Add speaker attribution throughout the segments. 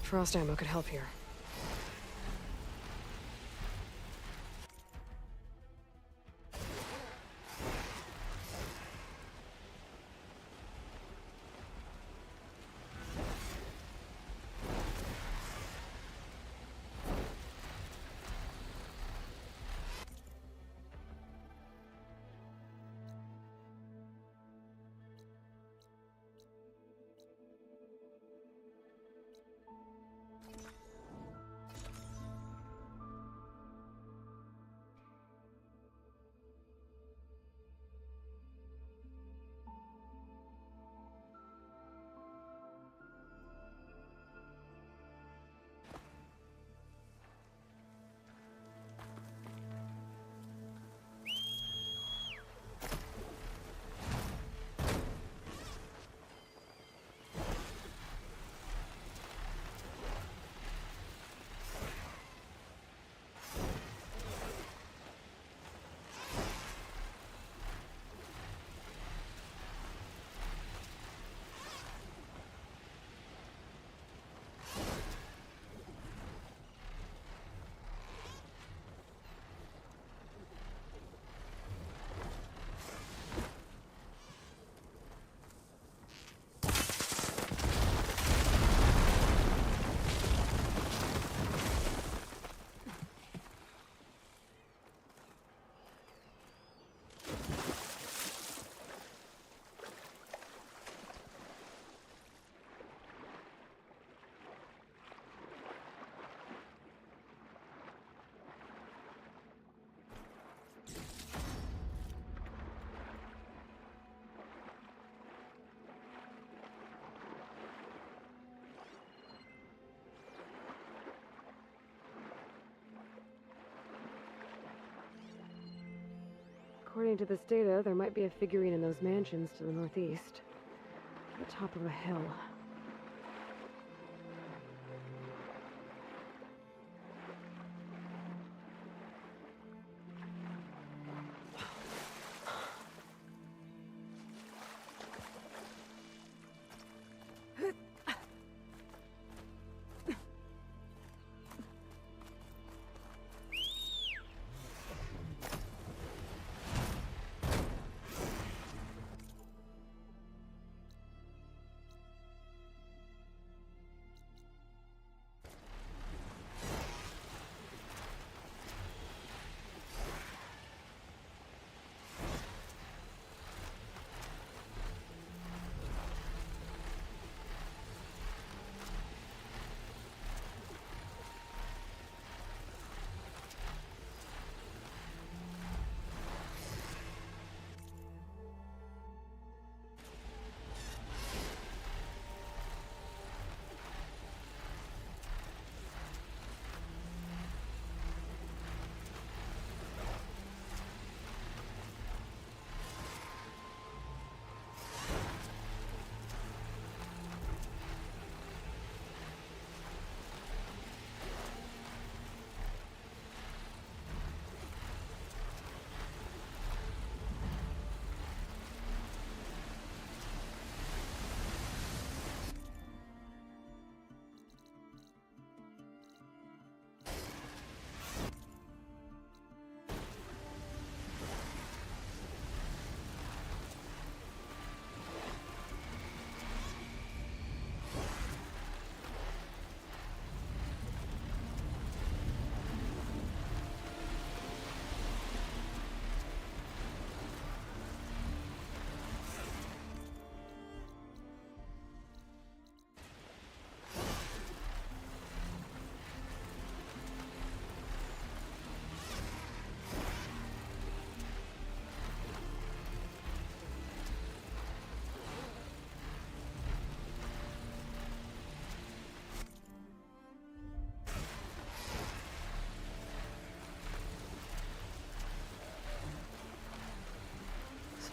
Speaker 1: Frost ammo could help here. According to this data, there might be a figurine in those mansions to the northeast. At the top of a hill.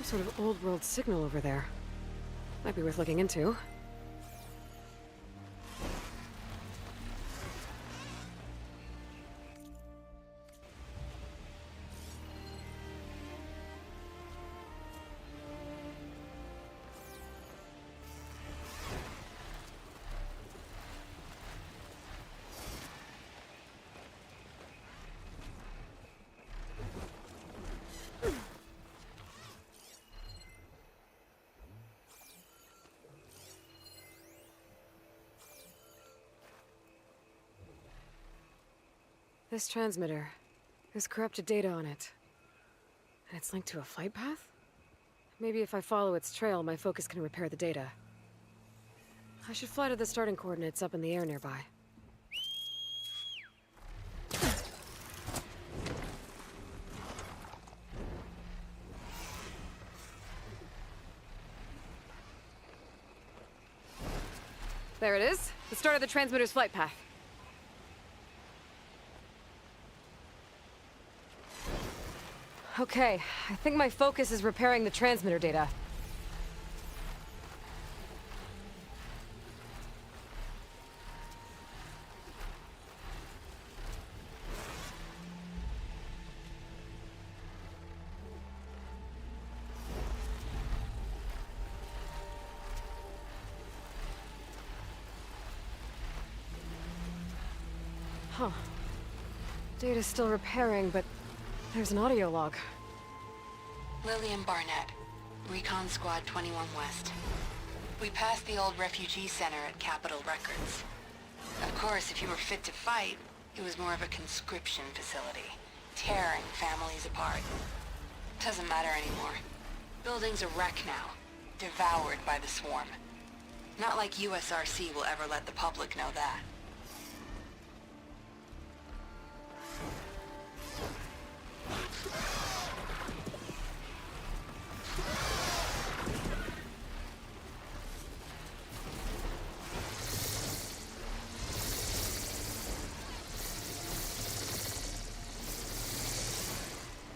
Speaker 1: Sort of old world signal over there. Might be worth looking into. This transmitter. There's corrupted data on it. And it's linked to a flight path? Maybe if I follow its trail, my focus can repair the data. I should fly to the starting coordinates up in the air nearby. There it is. The start of the transmitter's flight path. Okay, I think my focus is repairing the transmitter data. Huh. Data's still repairing, but there's an audio log.
Speaker 2: Lillian Barnett, Recon Squad 21 West. We passed the old refugee center at Capitol Records. Of course, if you were fit to fight, it was more of a conscription facility, tearing families apart. Doesn't matter anymore. Building's a wreck now, devoured by the swarm. Not like USRC will ever let the public know that.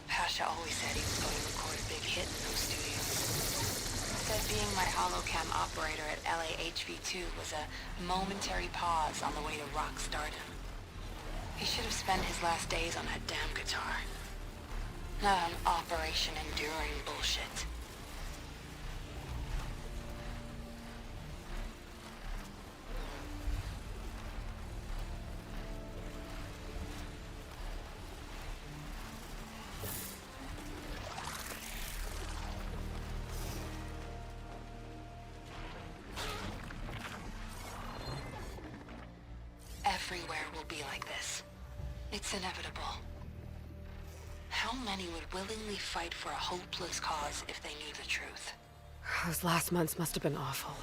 Speaker 2: Pasha always said he was going to record a big hit in those studios. Said being my holocam operator at LA-HV2 was a momentary pause on the way to rock stardom. He should have spent his last days on that damn guitar. Not on Operation Enduring bullshit. Everywhere will be like this. It's inevitable. How many would willingly fight for a hopeless cause if they knew the truth?
Speaker 1: Those last months must have been awful.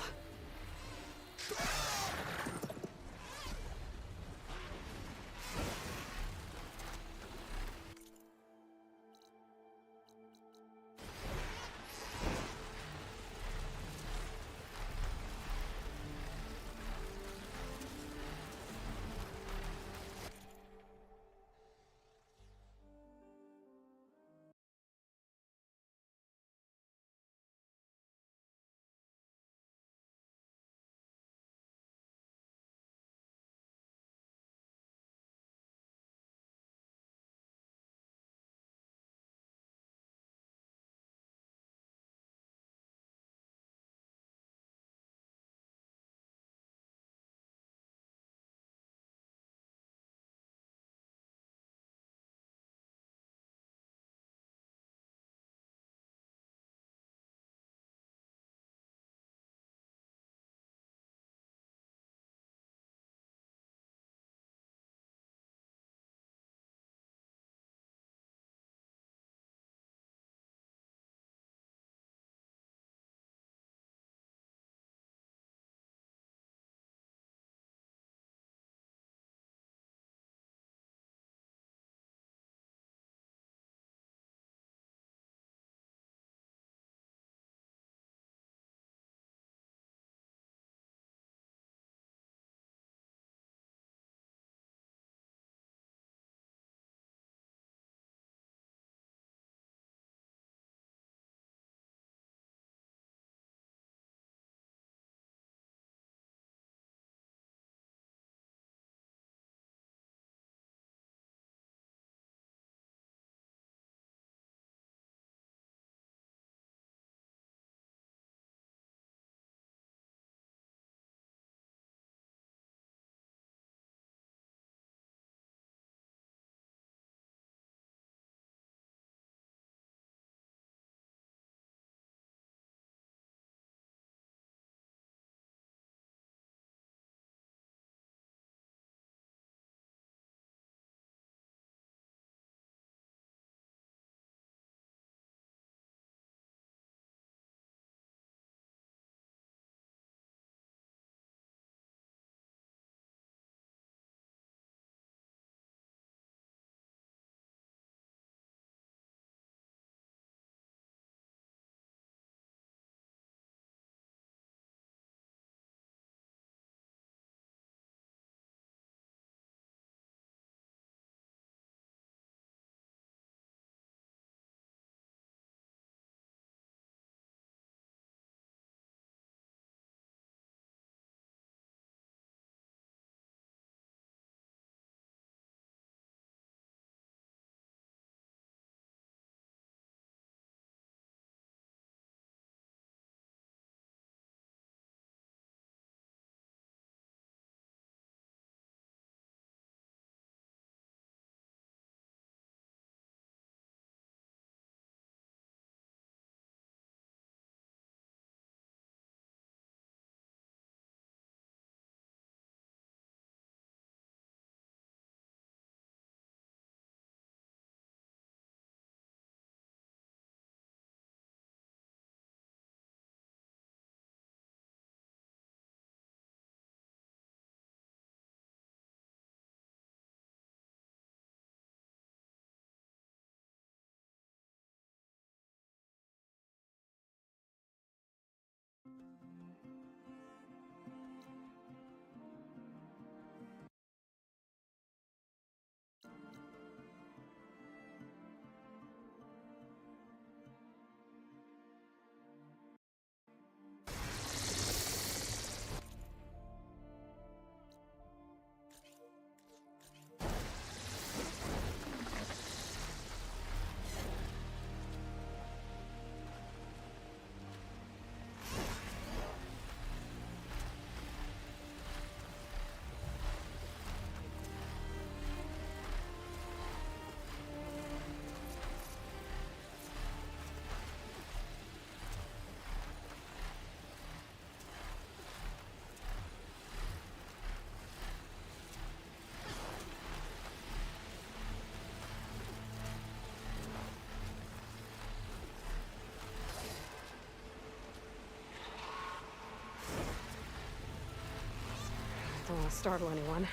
Speaker 1: startle anyone.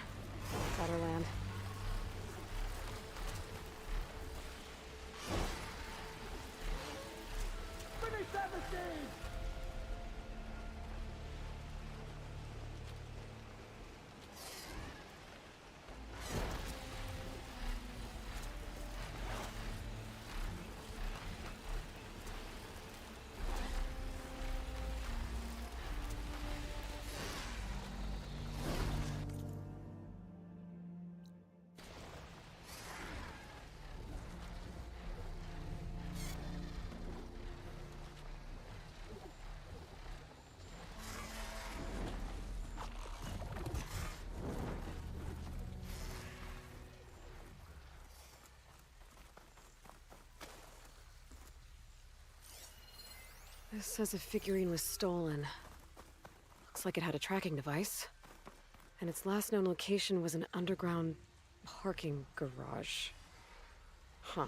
Speaker 1: Better land.
Speaker 3: Finish that machine!
Speaker 1: This says a figurine was stolen. Looks like it had a tracking device. And its last known location was an underground parking garage. Huh.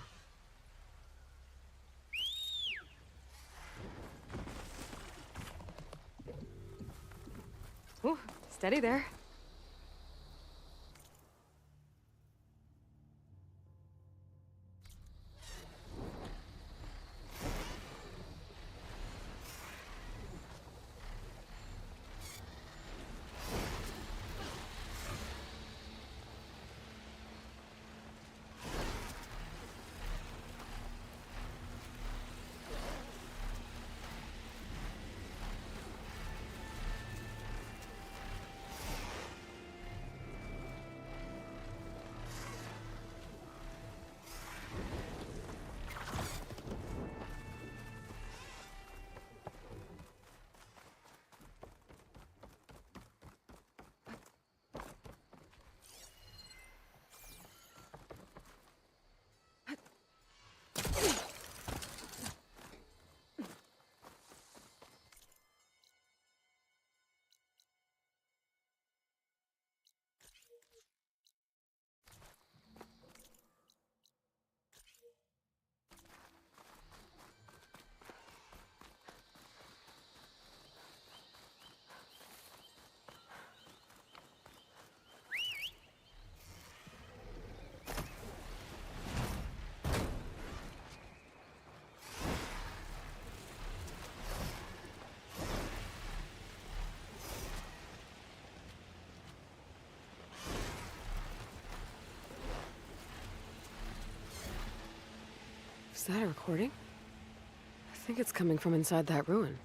Speaker 1: Ooh, steady there. Is that a recording? I think it's coming from inside that ruin.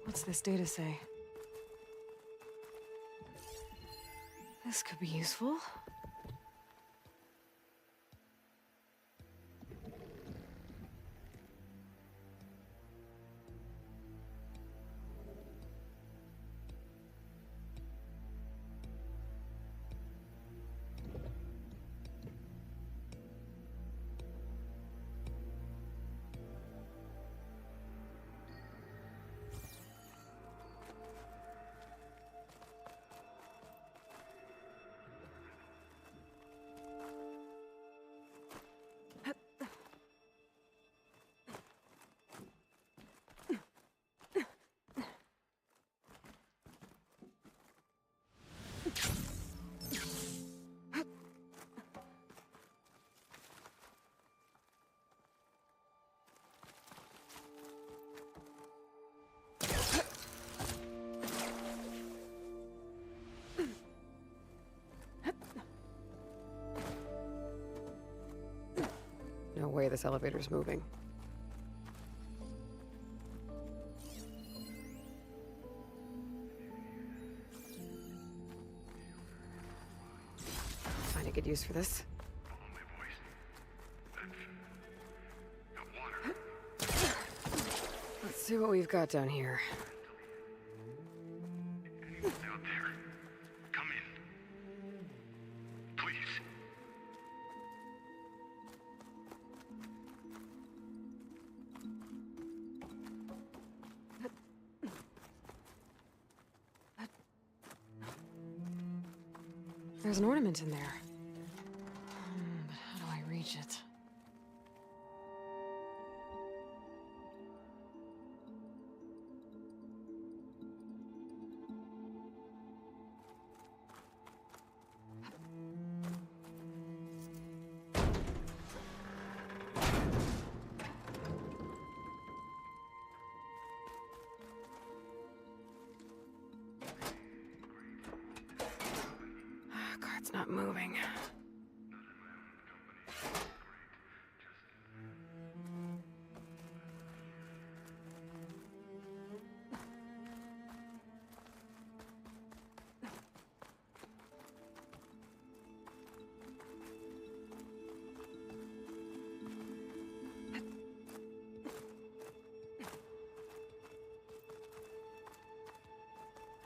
Speaker 1: What's this data say? This could be useful. this elevator's moving. Find a good use for this. Let's see what we've got down here.
Speaker 4: Out there. Come in. Please.
Speaker 1: There's an ornament in there. But how do I reach it? Cart's not moving.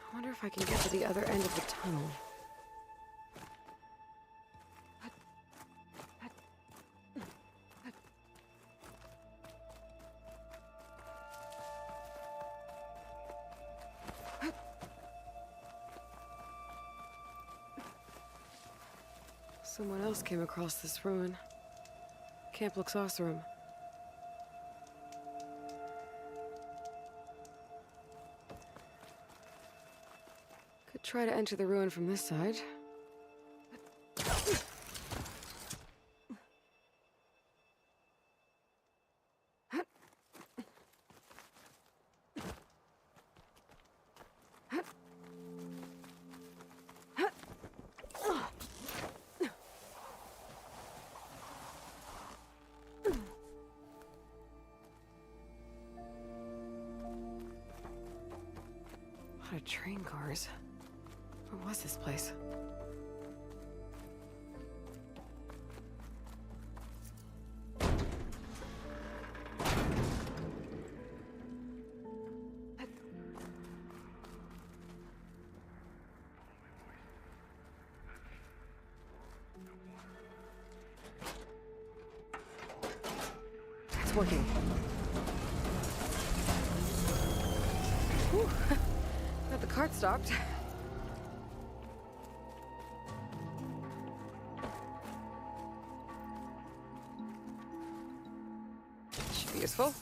Speaker 1: I wonder if I can get to the other end of the tunnel. Someone else came across this ruin. Camp looks awesome. Could try to enter the ruin from this side. A lot of train cars. Where was this place? It's working. Whew. Glad the cart stopped. Should be useful.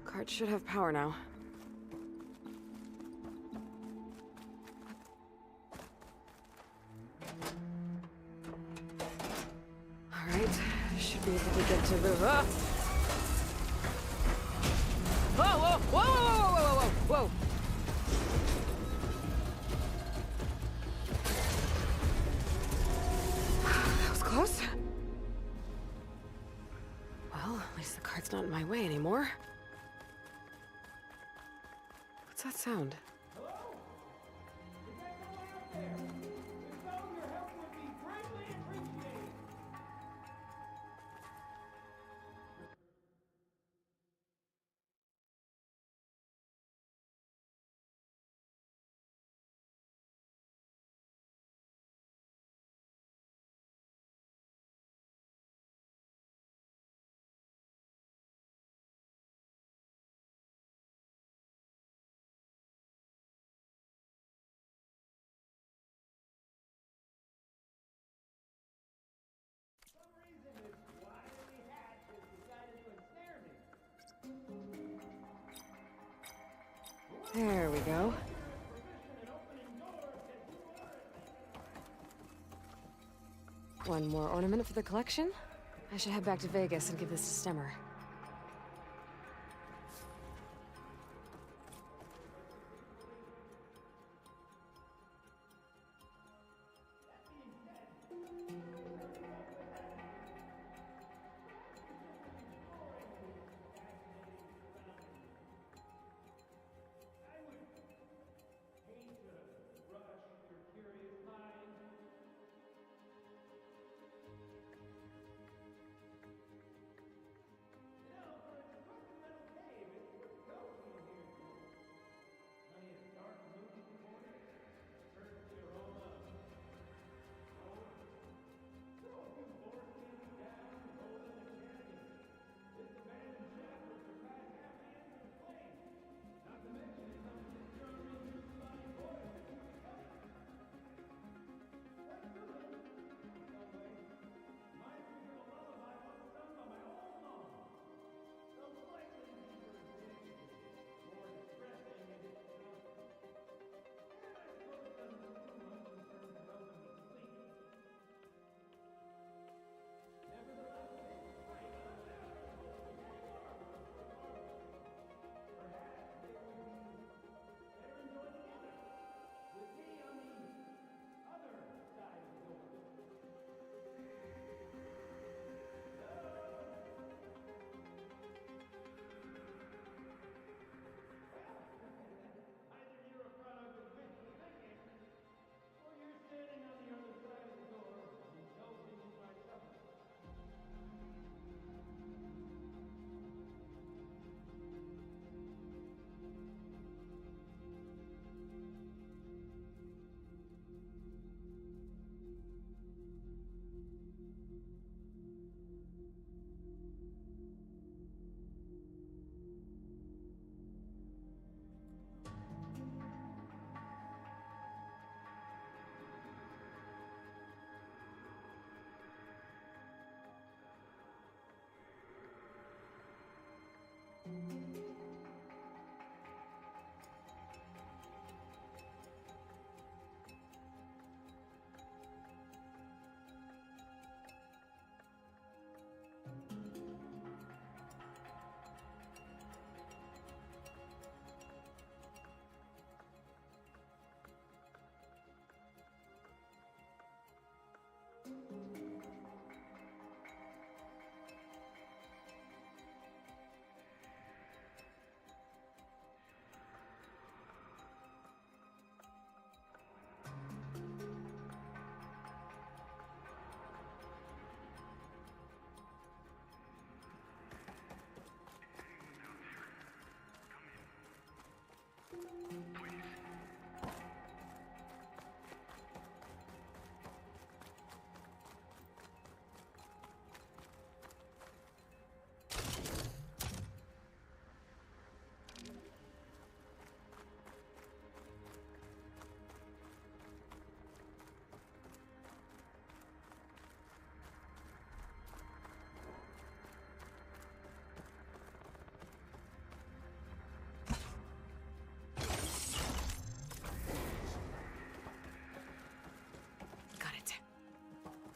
Speaker 1: Cart should have power now. Should be able to get to the... Ah! Whoa, whoa, whoa, whoa, whoa, whoa, whoa, whoa. That was close. Well, at least the cart's not in my way anymore. What's that sound?
Speaker 3: Hello? Is that someone out there? If so, your help would be greatly appreciated.
Speaker 1: There we go. One more ornament for the collection? I should head back to Vegas and give this to Stemmer.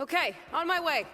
Speaker 1: Okay, on my way.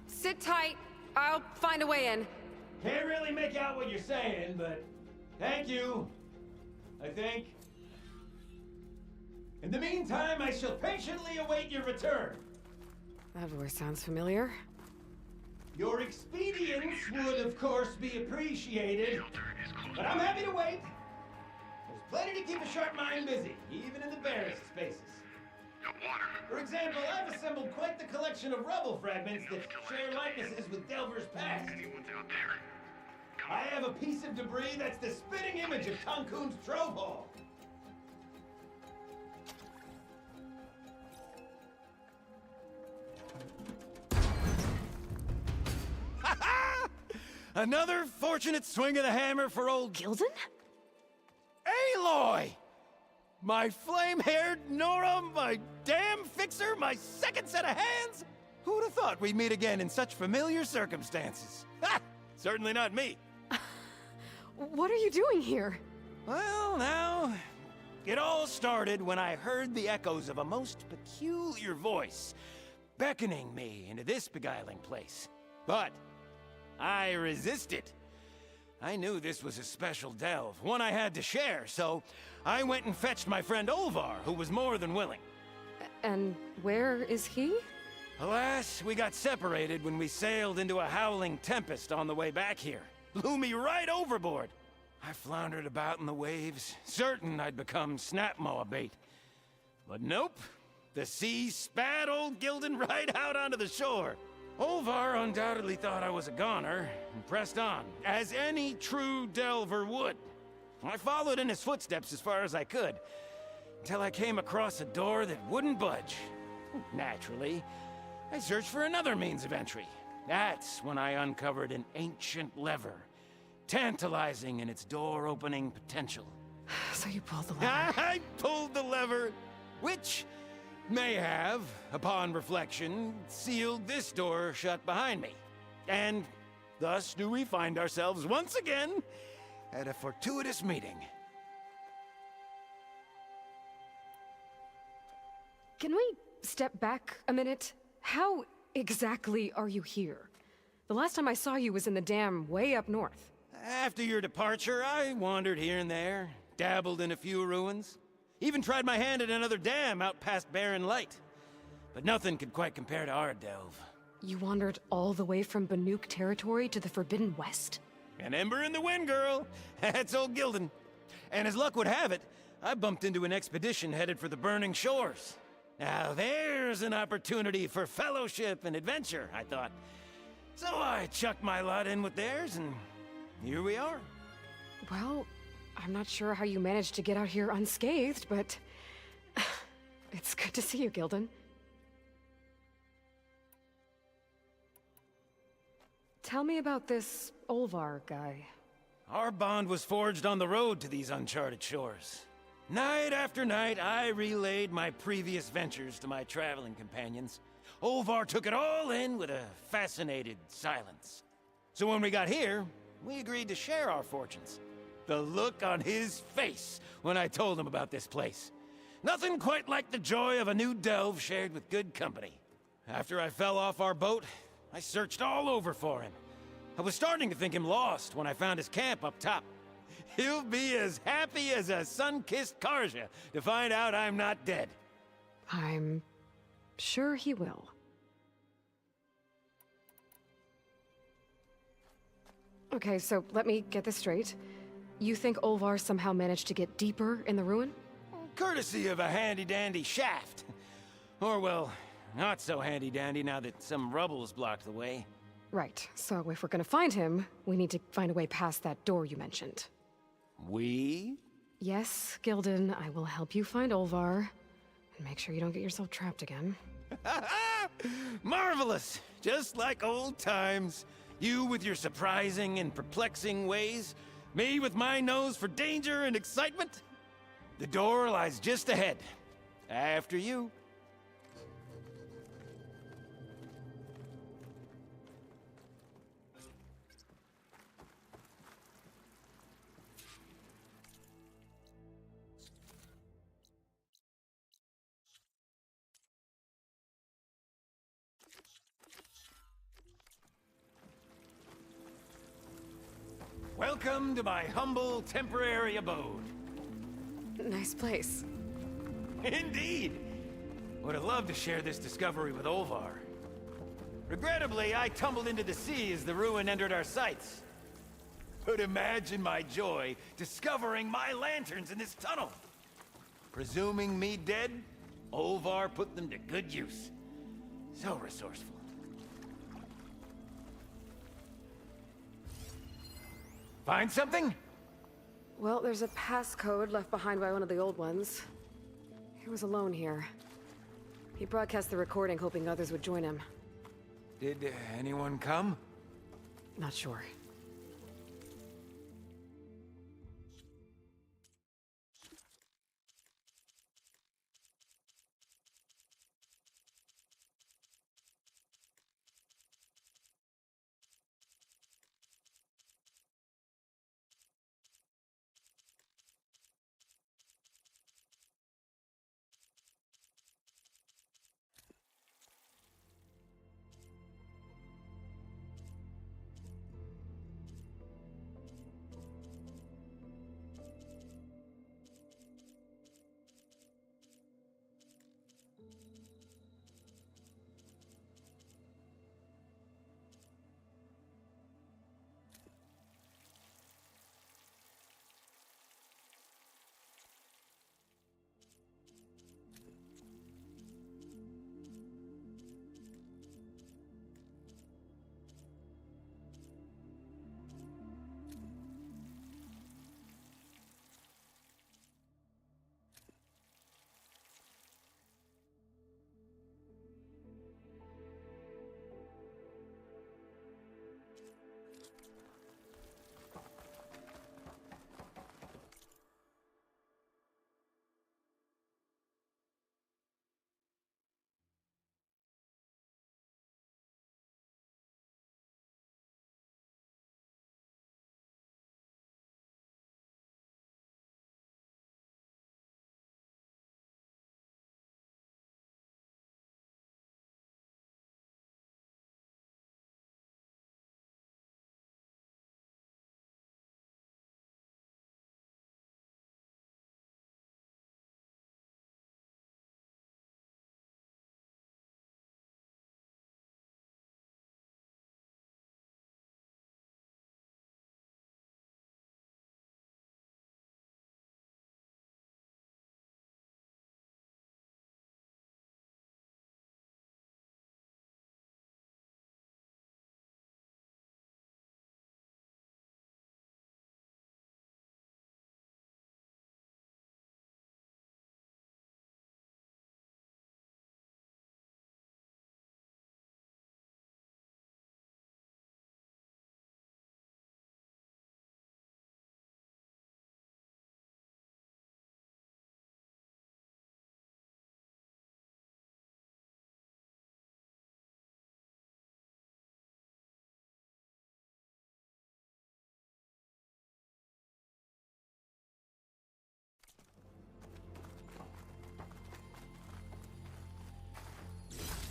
Speaker 1: Sit tight. I'll find a way in.
Speaker 3: Can't really make out what you're saying, but thank you. I think. In the meantime, I shall patiently await your return.
Speaker 1: That voice sounds familiar.
Speaker 3: Your expedience would, of course, be appreciated, but I'm happy to wait. There's plenty to keep a sharp mind busy, even in the barest spaces.
Speaker 4: Got water.
Speaker 3: For example, I've assembled quite the collection of rubble fragments that share likenesses with Delver's past.
Speaker 4: Anyone's out there. Come
Speaker 3: I have a piece of debris that's the spitting image of Tonkun's trove hall.
Speaker 5: Another fortunate swing of the hammer for old
Speaker 1: Gilden?
Speaker 5: Aloy! My flame-haired Nora, my damn fixer, my second set of hands? Who'd have thought we'd meet again in such familiar circumstances? Ha! Certainly not me.
Speaker 1: What are you doing here?
Speaker 5: Well, now, it all started when I heard the echoes of a most peculiar voice beckoning me into this beguiling place. But I resisted. I knew this was a special delve, one I had to share, so I went and fetched my friend Olvar, who was more than willing.
Speaker 1: And where is he?
Speaker 5: Alas, we got separated when we sailed into a howling tempest on the way back here. Blew me right overboard. I floundered about in the waves, certain I'd become snapmaw bait. But nope, the sea spat old Gilden right out onto the shore. Olvar undoubtedly thought I was a goner, and pressed on, as any true delver would. I followed in his footsteps as far as I could, until I came across a door that wouldn't budge. Naturally, I searched for another means of entry. That's when I uncovered an ancient lever, tantalizing in its door-opening potential.
Speaker 1: So you pulled the lever.
Speaker 5: I pulled the lever, which may have, upon reflection, sealed this door shut behind me. And thus do we find ourselves once again at a fortuitous meeting.
Speaker 1: Can we step back a minute? How exactly are you here? The last time I saw you was in the dam way up north.
Speaker 5: After your departure, I wandered here and there, dabbled in a few ruins, even tried my hand at another dam out past Barren Light. But nothing could quite compare to our delve.
Speaker 1: You wandered all the way from Banuk territory to the Forbidden West?
Speaker 5: An ember in the wind, girl. That's old Gilden. And as luck would have it, I bumped into an expedition headed for the Burning Shores. Now there's an opportunity for fellowship and adventure, I thought. So I chucked my lot in with theirs, and here we are.
Speaker 1: Well, I'm not sure how you managed to get out here unscathed, but it's good to see you, Gilden. Tell me about this Olvar guy.
Speaker 5: Our bond was forged on the road to these uncharted shores. Night after night, I relayed my previous ventures to my traveling companions. Olvar took it all in with a fascinated silence. So when we got here, we agreed to share our fortunes. The look on his face when I told him about this place. Nothing quite like the joy of a new delve shared with good company. After I fell off our boat, I searched all over for him. I was starting to think him lost when I found his camp up top. He'll be as happy as a sun-kissed Karja to find out I'm not dead.
Speaker 1: I'm sure he will. Okay, so let me get this straight. You think Olvar somehow managed to get deeper in the ruin?
Speaker 5: Courtesy of a handy-dandy shaft. Or, well, not so handy-dandy now that some rubble's blocked the way.
Speaker 1: Right, so if we're gonna find him, we need to find a way past that door you mentioned.
Speaker 5: We?
Speaker 1: Yes, Gildan, I will help you find Olvar. And make sure you don't get yourself trapped again.
Speaker 5: Marvelous! Just like old times. You with your surprising and perplexing ways. Me with my nose for danger and excitement. The door lies just ahead. After you. Welcome to my humble, temporary abode.
Speaker 1: Nice place.
Speaker 5: Indeed! Would have loved to share this discovery with Olvar. Regrettably, I tumbled into the sea as the ruin entered our sights. But imagine my joy discovering my lanterns in this tunnel. Presuming me dead, Olvar put them to good use. So resourceful. Find something?
Speaker 1: Well, there's a passcode left behind by one of the old ones. He was alone here. He broadcast the recording hoping others would join him.
Speaker 5: Did anyone come?
Speaker 1: Not sure.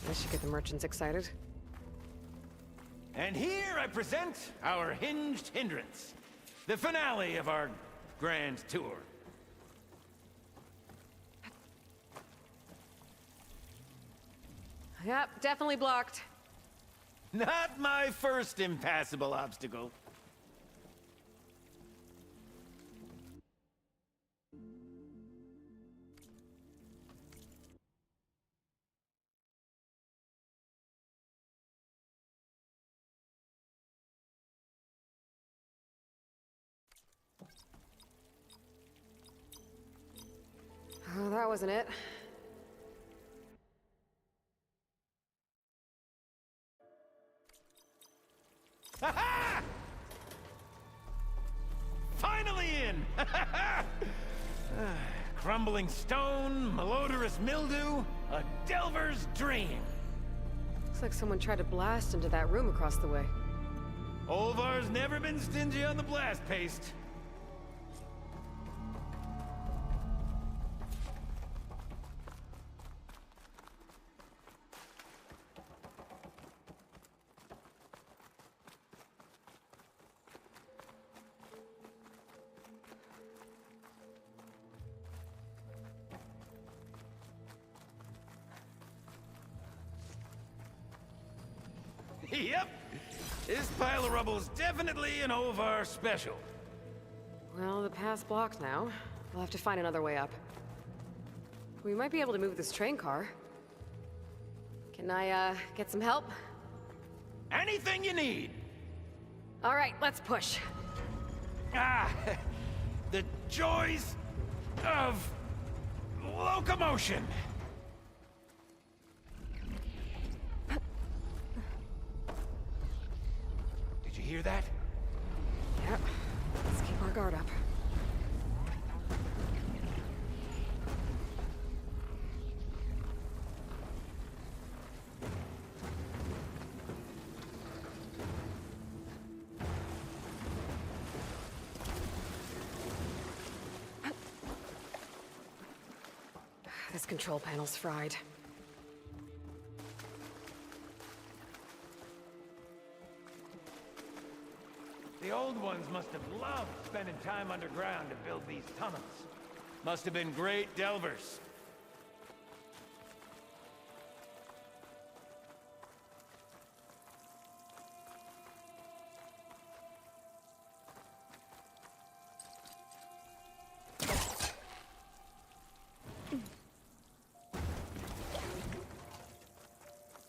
Speaker 1: This should get the merchants excited.
Speaker 5: And here I present our Hinged Hindrance, the finale of our grand tour.
Speaker 1: Yep, definitely blocked.
Speaker 5: Not my first impassable obstacle.
Speaker 1: wasn't it.
Speaker 5: Ha-ha! Finally in! Crumbling stone, malodorous mildew, a delver's dream.
Speaker 1: Looks like someone tried to blast into that room across the way.
Speaker 5: Olvar's never been stingy on the blast paste. Yep. This pile of rubble's definitely an Olvar special.
Speaker 1: Well, the path's blocked now. We'll have to find another way up. We might be able to move this train car. Can I, get some help?
Speaker 5: Anything you need.
Speaker 1: All right, let's push.
Speaker 5: Ah, the joys of locomotion. Did you hear that?
Speaker 1: Yep. Let's keep our guard up. This control panel's fried.
Speaker 5: The old ones must have loved spending time underground to build these tunnels. Must have been great delvers.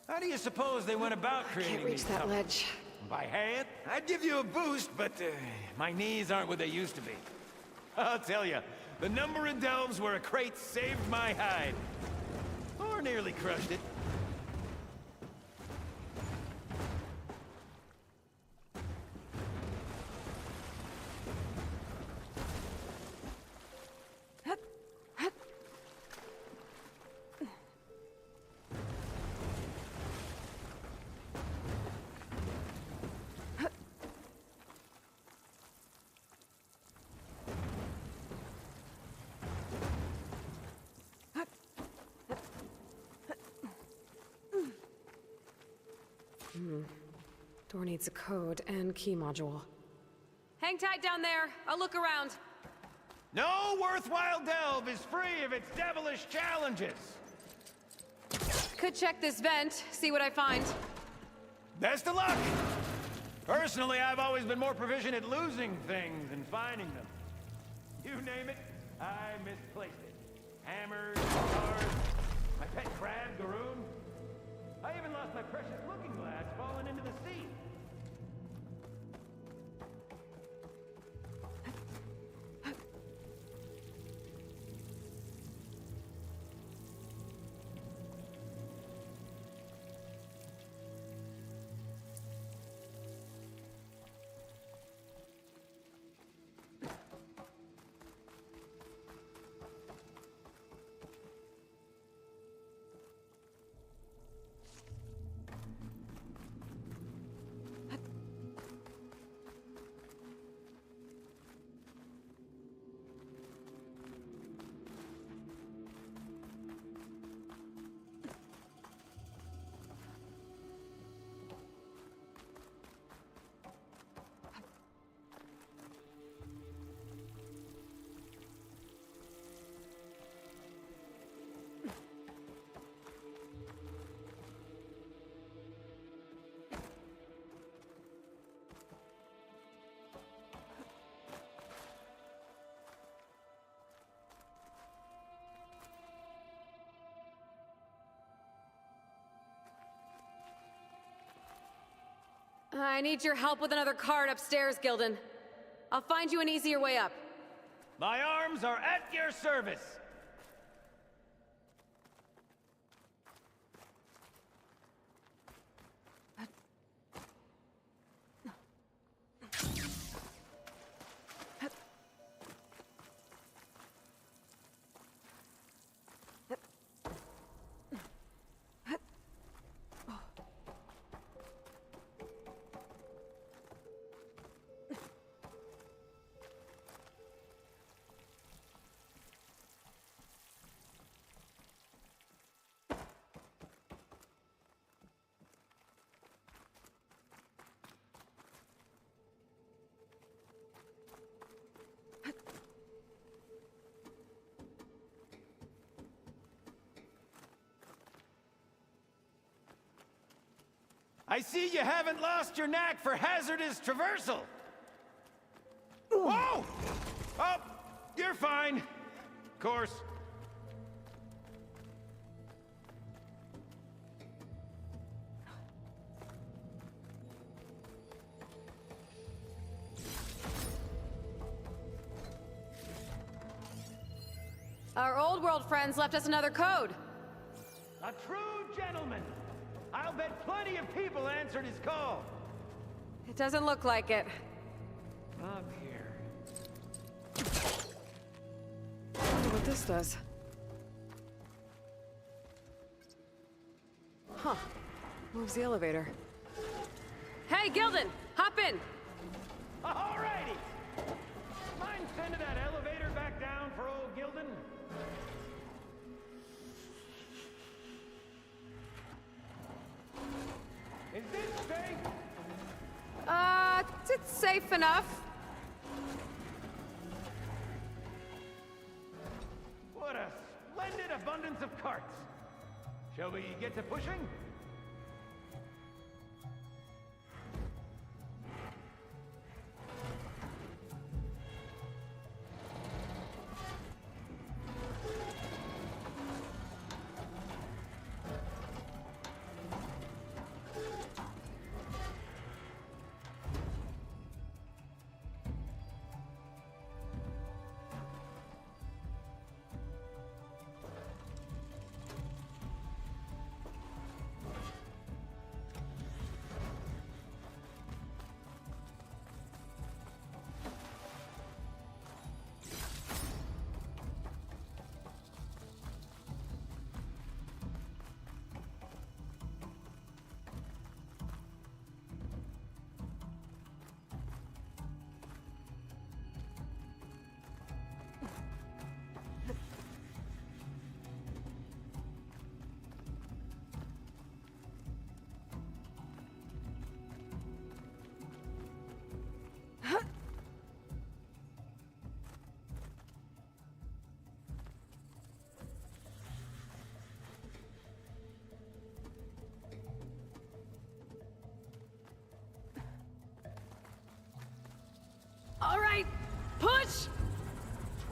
Speaker 5: How do you suppose they went about creating
Speaker 1: Can't reach
Speaker 5: these
Speaker 1: that
Speaker 5: tunnels?
Speaker 1: ledge.
Speaker 5: By hand? I'd give you a boost, but my knees aren't what they used to be. I'll tell you, the number of delves where a crate saved my hide. Or nearly crushed it.
Speaker 1: Door needs a code and key module. Hang tight down there. I'll look around.
Speaker 5: No worthwhile delve is free of its devilish challenges.
Speaker 1: Could check this vent, see what I find.
Speaker 5: Best of luck! Personally, I've always been more proficient at losing things than finding them. You name it, I misplaced it. Hammers, stars, my pet crab, Garoon. I even lost my precious looking glass falling into the sea.
Speaker 1: I need your help with another card upstairs, Gildan. I'll find you an easier way up.
Speaker 5: My arms are at your service. I see you haven't lost your knack for hazardous traversal. Whoa! Oh, you're fine. Of course.
Speaker 1: Our old world friends left us another code.
Speaker 5: A true gentleman. I'll bet plenty of people answered his call.
Speaker 1: It doesn't look like it.
Speaker 5: Up here.
Speaker 1: Wonder what this does. Huh. Moves the elevator. Hey, Gildan! Hop in!
Speaker 5: Alrighty! Mind sending that elevator back down for old Gildan? Is this safe?
Speaker 1: It's safe enough.
Speaker 5: What a splendid abundance of carts. Shall we get to pushing?
Speaker 1: All right, push!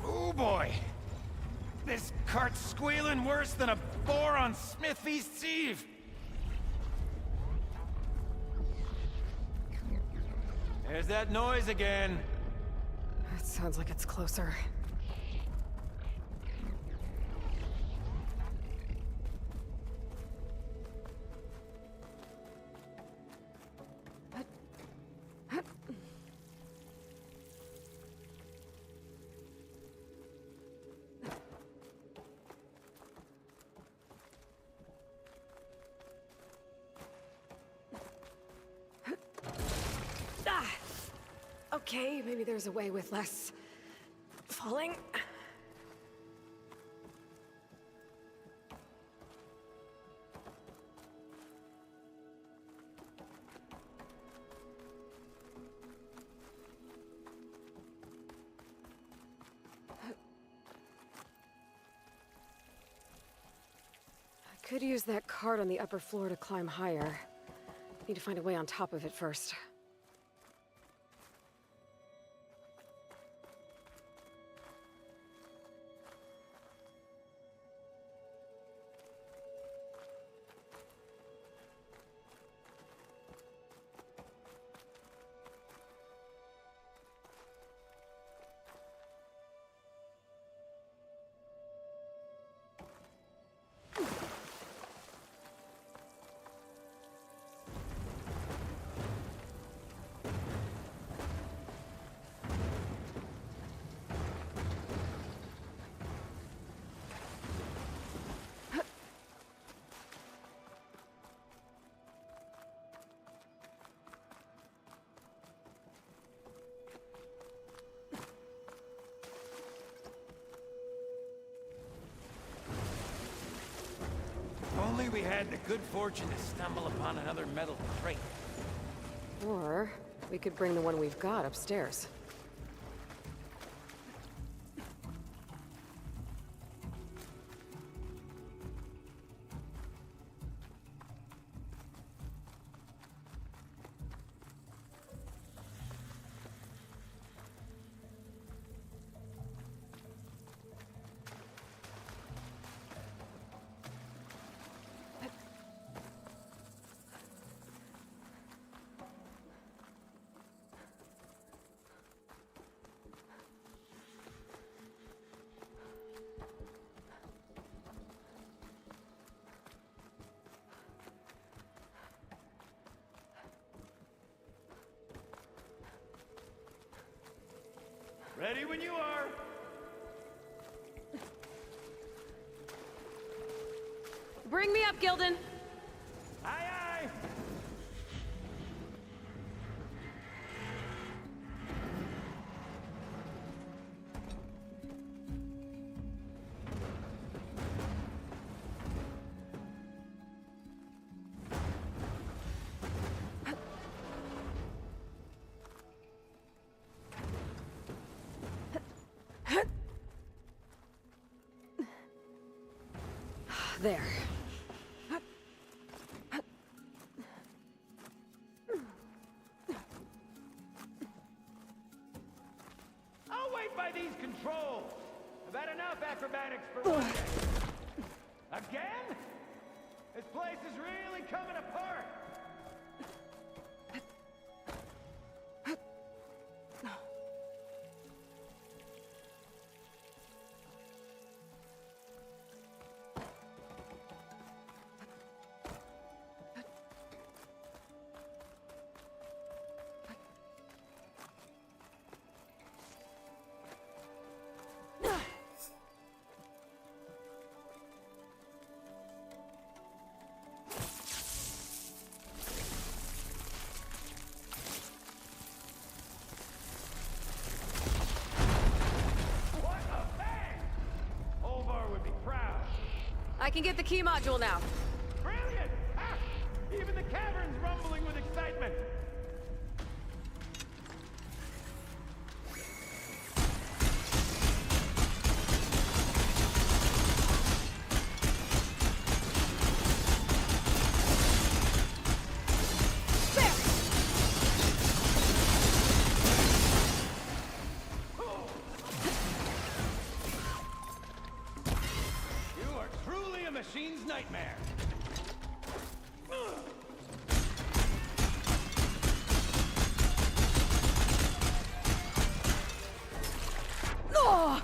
Speaker 5: Oh boy! This cart's squealing worse than a boar on Smith Feast's Eve! There's that noise again.
Speaker 1: It sounds like it's closer. Okay, maybe there's a way with less falling. I could use that cart on the upper floor to climb higher. Need to find a way on top of it first.
Speaker 5: Only we had the good fortune to stumble upon another metal crate.
Speaker 1: Or we could bring the one we've got upstairs.
Speaker 3: Ready when you are.
Speaker 1: Bring me up, Gildan.
Speaker 3: Aye, aye.
Speaker 1: There.
Speaker 3: I'll wait by these controls. I've had enough acrobatics for one day. Again? This place is really coming apart.
Speaker 1: I can get the key module now.
Speaker 3: Brilliant! Ah, even the cavern's rumbling with excitement. Machine's nightmare.
Speaker 1: Oh!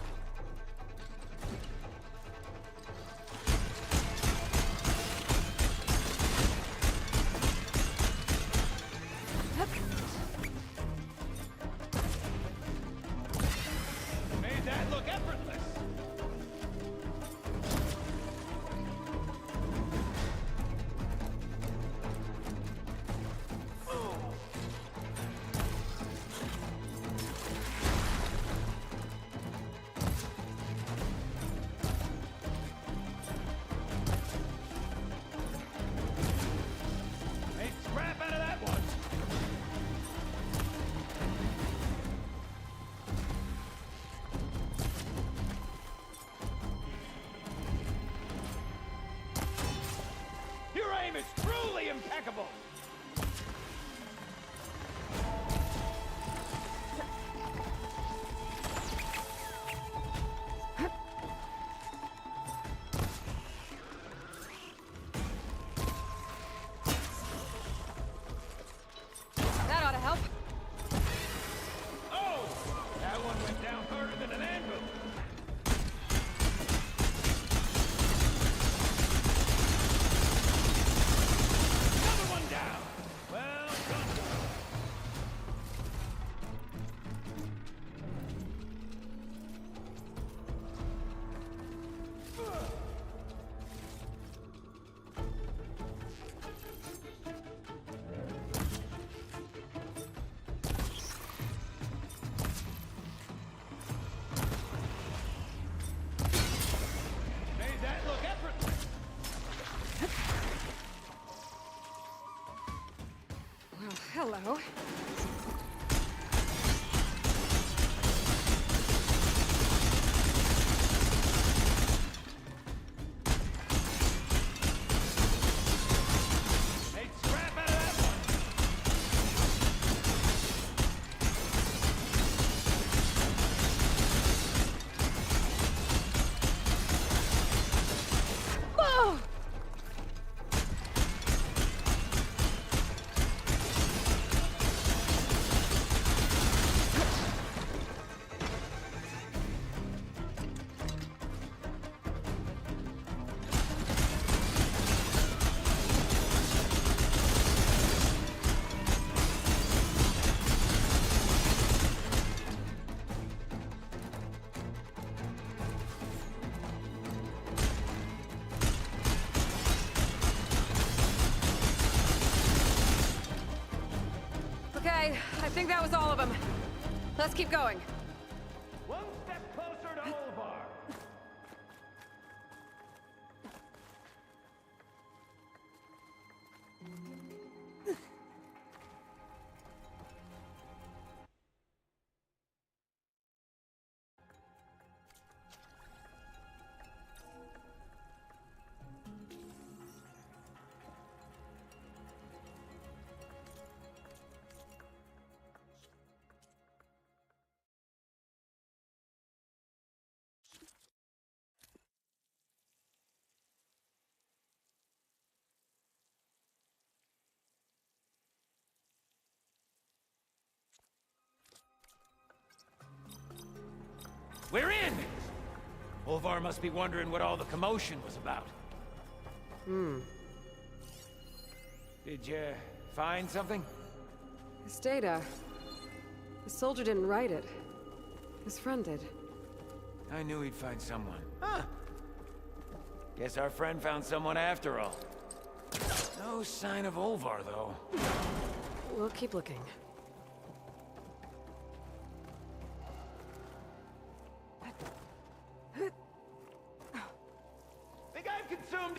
Speaker 3: Made that look effortless. It's truly impeccable!
Speaker 1: That ought to help.
Speaker 3: Oh! That one went down harder than an anvil!
Speaker 1: Hello.
Speaker 3: Make scrap out of that one!
Speaker 1: Whoa! Okay, I think that was all of them. Let's keep going.
Speaker 3: One step closer to Olvar.
Speaker 5: We're in! Olvar must be wondering what all the commotion was about. Did you find something?
Speaker 1: His data. The soldier didn't write it. His friend did.
Speaker 5: I knew he'd find someone. Huh. Guess our friend found someone after all. No sign of Olvar, though.
Speaker 1: We'll keep looking.
Speaker 3: Think I've consumed...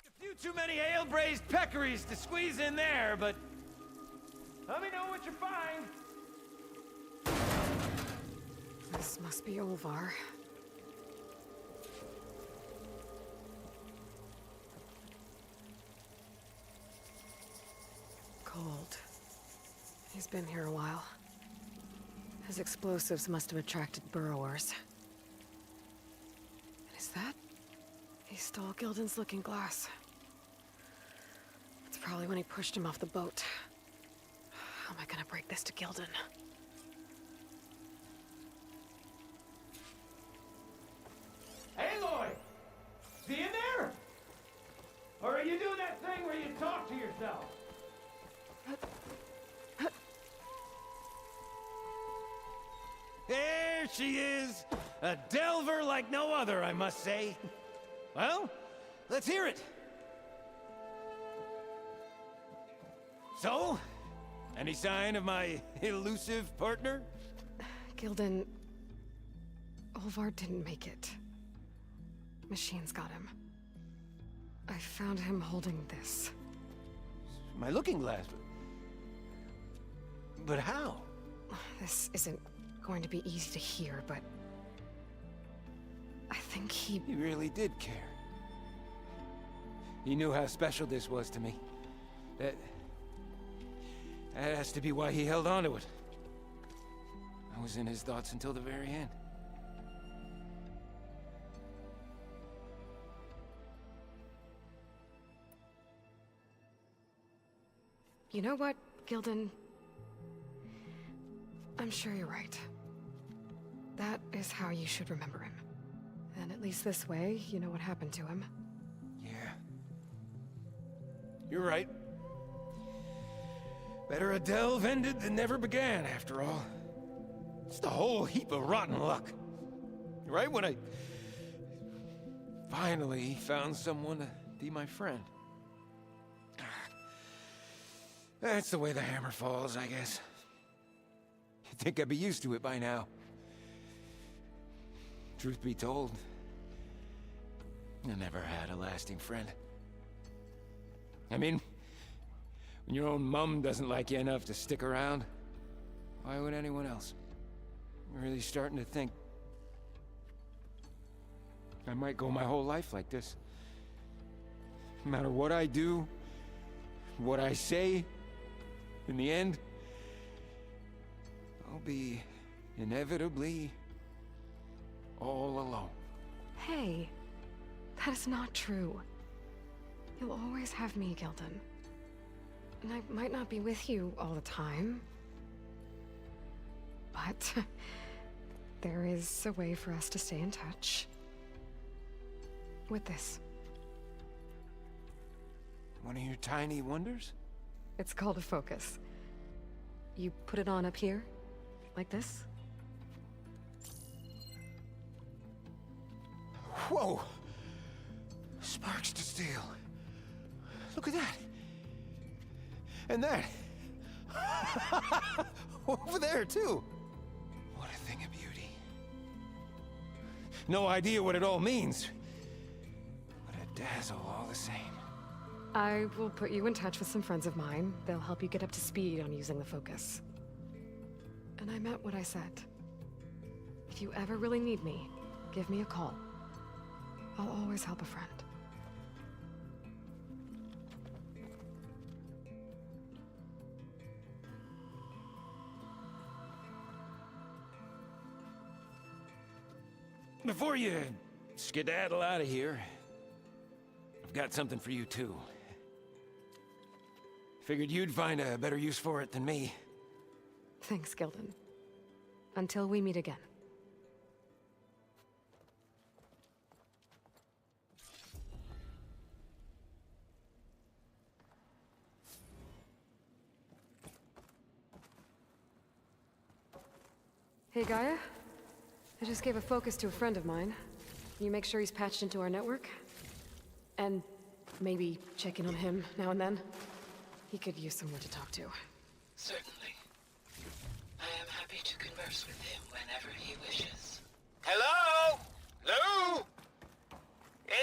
Speaker 5: A few too many ale-braised peccaries to squeeze in there, but...
Speaker 3: Let me know what you find.
Speaker 1: This must be Olvar. Cold. He's been here a while. His explosives must have attracted burrowers. And is that? He stole Gildan's looking glass. It's probably when he pushed him off the boat. How am I gonna break this to Gildan?
Speaker 3: Aloy! Is he in there? Or are you doing that thing where you talk to yourself?
Speaker 5: There she is! A delver like no other, I must say. Well, let's hear it. So, any sign of my elusive partner?
Speaker 1: Gildan... Olvar didn't make it. Machines got him. I found him holding this.
Speaker 5: My looking glass. But how?
Speaker 1: This isn't going to be easy to hear, but... I think he...
Speaker 5: He really did care. He knew how special this was to me. That has to be why he held on to it. I was in his thoughts until the very end.
Speaker 1: You know what, Gildan? I'm sure you're right. That is how you should remember him. And at least this way, you know what happened to him.
Speaker 5: Yeah. You're right. Better a delve ended than never began, after all. Just a whole heap of rotten luck. Right when I finally found someone to be my friend. That's the way the hammer falls, I guess. You'd think I'd be used to it by now. Truth be told, I never had a lasting friend. I mean, when your own mum doesn't like you enough to stick around, why would anyone else? I'm really starting to think I might go my whole life like this. No matter what I do, what I say, in the end, I'll be inevitably all alone.
Speaker 1: Hey, that is not true. You'll always have me, Gildan. And I might not be with you all the time, but there is a way for us to stay in touch. With this.
Speaker 5: One of your tiny wonders?
Speaker 1: It's called a focus. You put it on up here, like this.
Speaker 5: Whoa! Sparks to steel. Look at that. And that. Over there, too. What a thing of beauty. No idea what it all means. But a dazzle all the same.
Speaker 1: I will put you in touch with some friends of mine. They'll help you get up to speed on using the focus. And I meant what I said. If you ever really need me, give me a call. I'll always help a friend.
Speaker 5: Before you skedaddle out of here, I've got something for you too. Figured you'd find a better use for it than me.
Speaker 1: Thanks, Gildan. Until we meet again. Hey, Gaia? I just gave a focus to a friend of mine. Can you make sure he's patched into our network? And maybe check in on him now and then? He could use someone to talk to.
Speaker 6: Certainly. I am happy to converse with him whenever he wishes.
Speaker 5: Hello? Lou?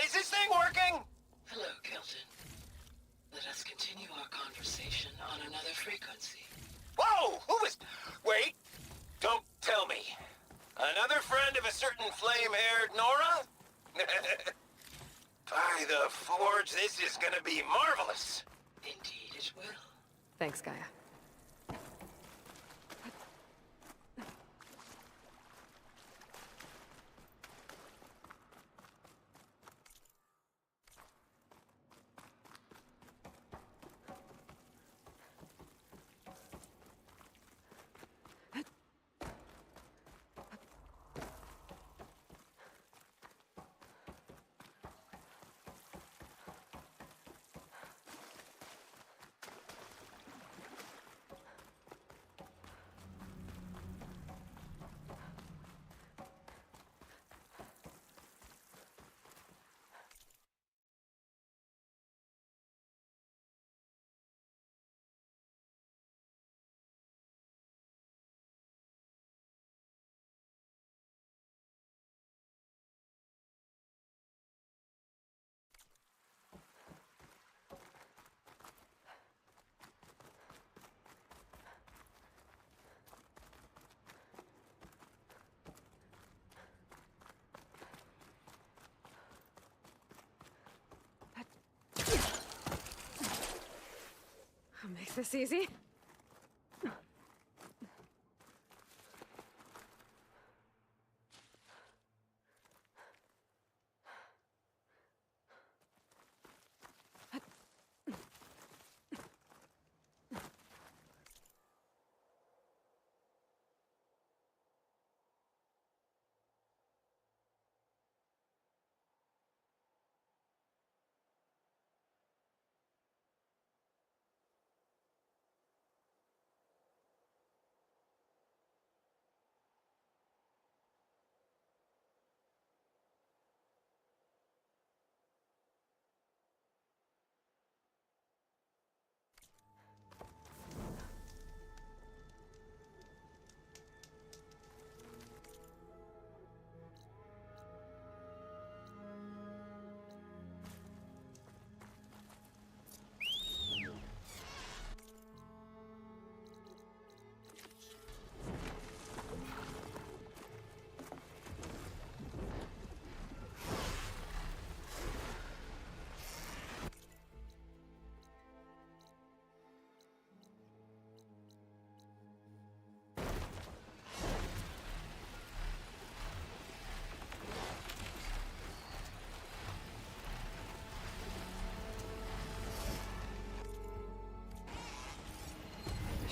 Speaker 5: Is this thing working?
Speaker 6: Hello, Kelton. Let us continue our conversation on another frequency.
Speaker 5: Whoa! Who was... Wait! Don't tell me. Another friend of a certain flame-haired Nora? By the Forge, this is gonna be marvelous.
Speaker 6: Indeed it will.
Speaker 1: Thanks, Gaia. I'll make this easy.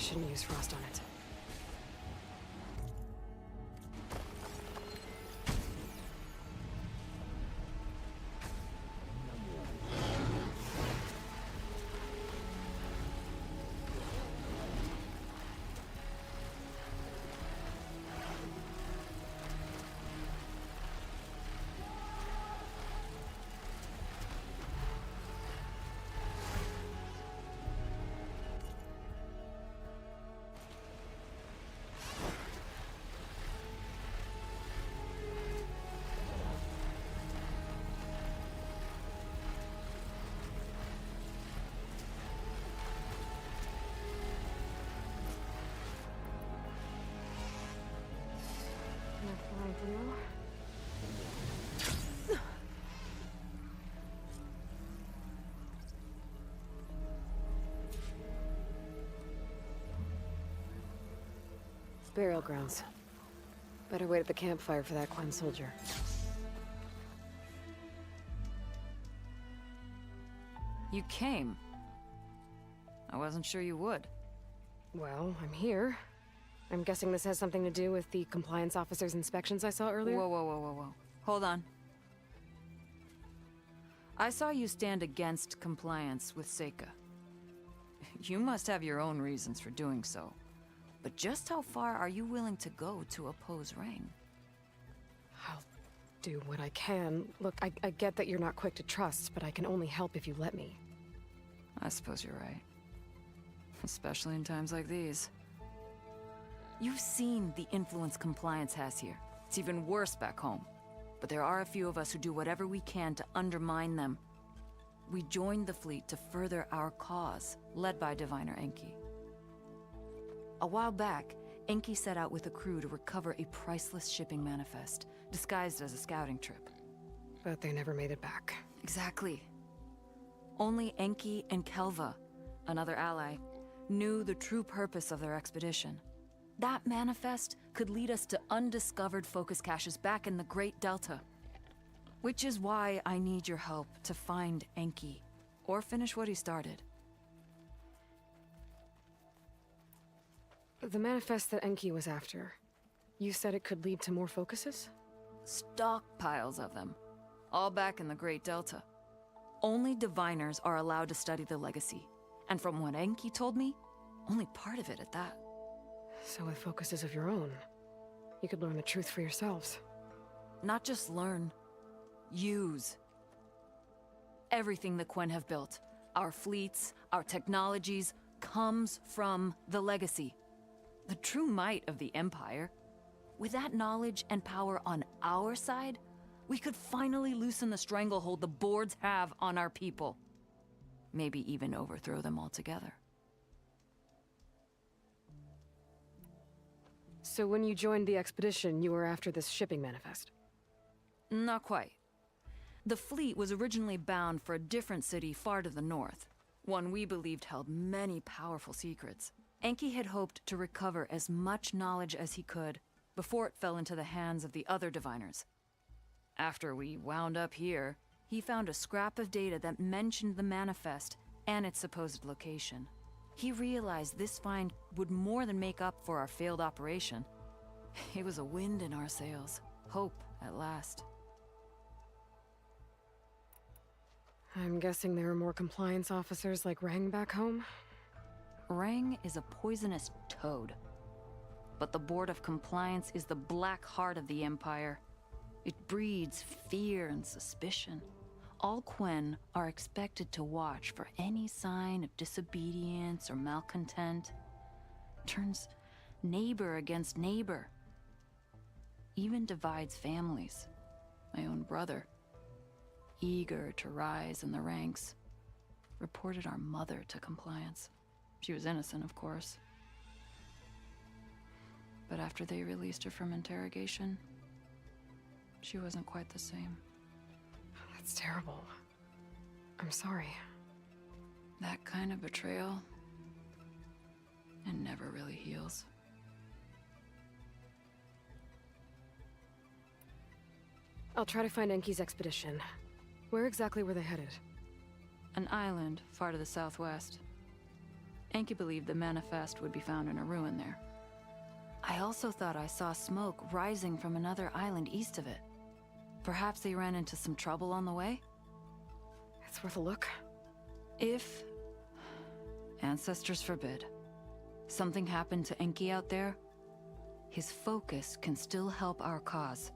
Speaker 1: shouldn't use frost on it. Burial grounds. Better wait at the campfire for that Quen soldier.
Speaker 7: You came. I wasn't sure you would.
Speaker 1: Well, I'm here. I'm guessing this has something to do with the compliance officer's inspections I saw earlier?
Speaker 7: Whoa. Hold on. I saw you stand against compliance with Seika. You must have your own reasons for doing so. But just how far are you willing to go to oppose Rang?
Speaker 1: I'll do what I can. Look, I get that you're not quick to trust, but I can only help if you let me.
Speaker 7: I suppose you're right. Especially in times like these. You've seen the influence compliance has here. It's even worse back home. But there are a few of us who do whatever we can to undermine them. We joined the fleet to further our cause, led by Diviner Enki. A while back, Enki set out with a crew to recover a priceless shipping manifest, disguised as a scouting trip.
Speaker 1: But they never made it back.
Speaker 7: Exactly. Only Enki and Kelva, another ally, knew the true purpose of their expedition. That manifest could lead us to undiscovered focus caches back in the Great Delta. Which is why I need your help to find Enki, or finish what he started.
Speaker 1: The manifest that Enki was after, you said it could lead to more focuses?
Speaker 7: Stockpiles of them, all back in the Great Delta. Only diviners are allowed to study the legacy, and from what Enki told me, only part of it at that.
Speaker 1: So with focuses of your own, you could learn the truth for yourselves.
Speaker 7: Not just learn, use. Everything the Quen have built, our fleets, our technologies, comes from the legacy. The true might of the Empire. With that knowledge and power on our side, we could finally loosen the stranglehold the boards have on our people. Maybe even overthrow them altogether.
Speaker 1: So when you joined the expedition, you were after this shipping manifest?
Speaker 7: Not quite. The fleet was originally bound for a different city far to the north, one we believed held many powerful secrets. Enki had hoped to recover as much knowledge as he could before it fell into the hands of the other diviners. After we wound up here, he found a scrap of data that mentioned the manifest and its supposed location. He realized this find would more than make up for our failed operation. It was a wind in our sails. Hope, at last.
Speaker 1: I'm guessing there are more compliance officers like Rang back home?
Speaker 7: Rang is a poisonous toad. But the Board of Compliance is the black heart of the Empire. It breeds fear and suspicion. All Quen are expected to watch for any sign of disobedience or malcontent. Turns neighbor against neighbor. Even divides families. My own brother, eager to rise in the ranks, reported our mother to Compliance. She was innocent, of course. But after they released her from interrogation, she wasn't quite the same.
Speaker 1: That's terrible. I'm sorry.
Speaker 7: That kind of betrayal, it never really heals.
Speaker 1: I'll try to find Enki's expedition. Where exactly were they headed?
Speaker 7: An island far to the southwest. Enki believed the manifest would be found in a ruin there. I also thought I saw smoke rising from another island east of it. Perhaps they ran into some trouble on the way?
Speaker 1: It's worth a look.
Speaker 7: If, ancestors forbid, something happened to Enki out there, his focus can still help our cause,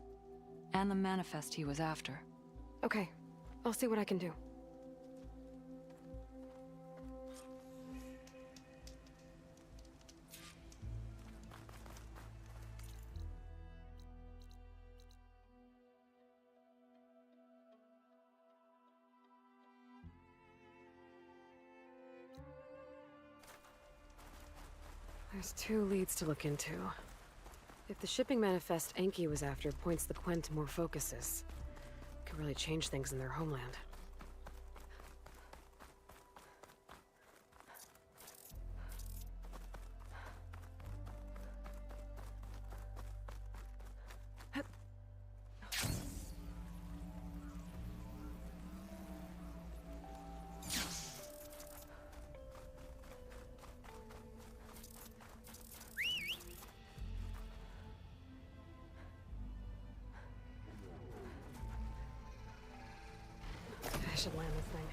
Speaker 7: and the manifest he was after.
Speaker 1: Okay, I'll see what I can do. There's 2 leads to look into. If the shipping manifest Enki was after points the Quen to more focuses, it could really change things in their homeland. I should land this thing.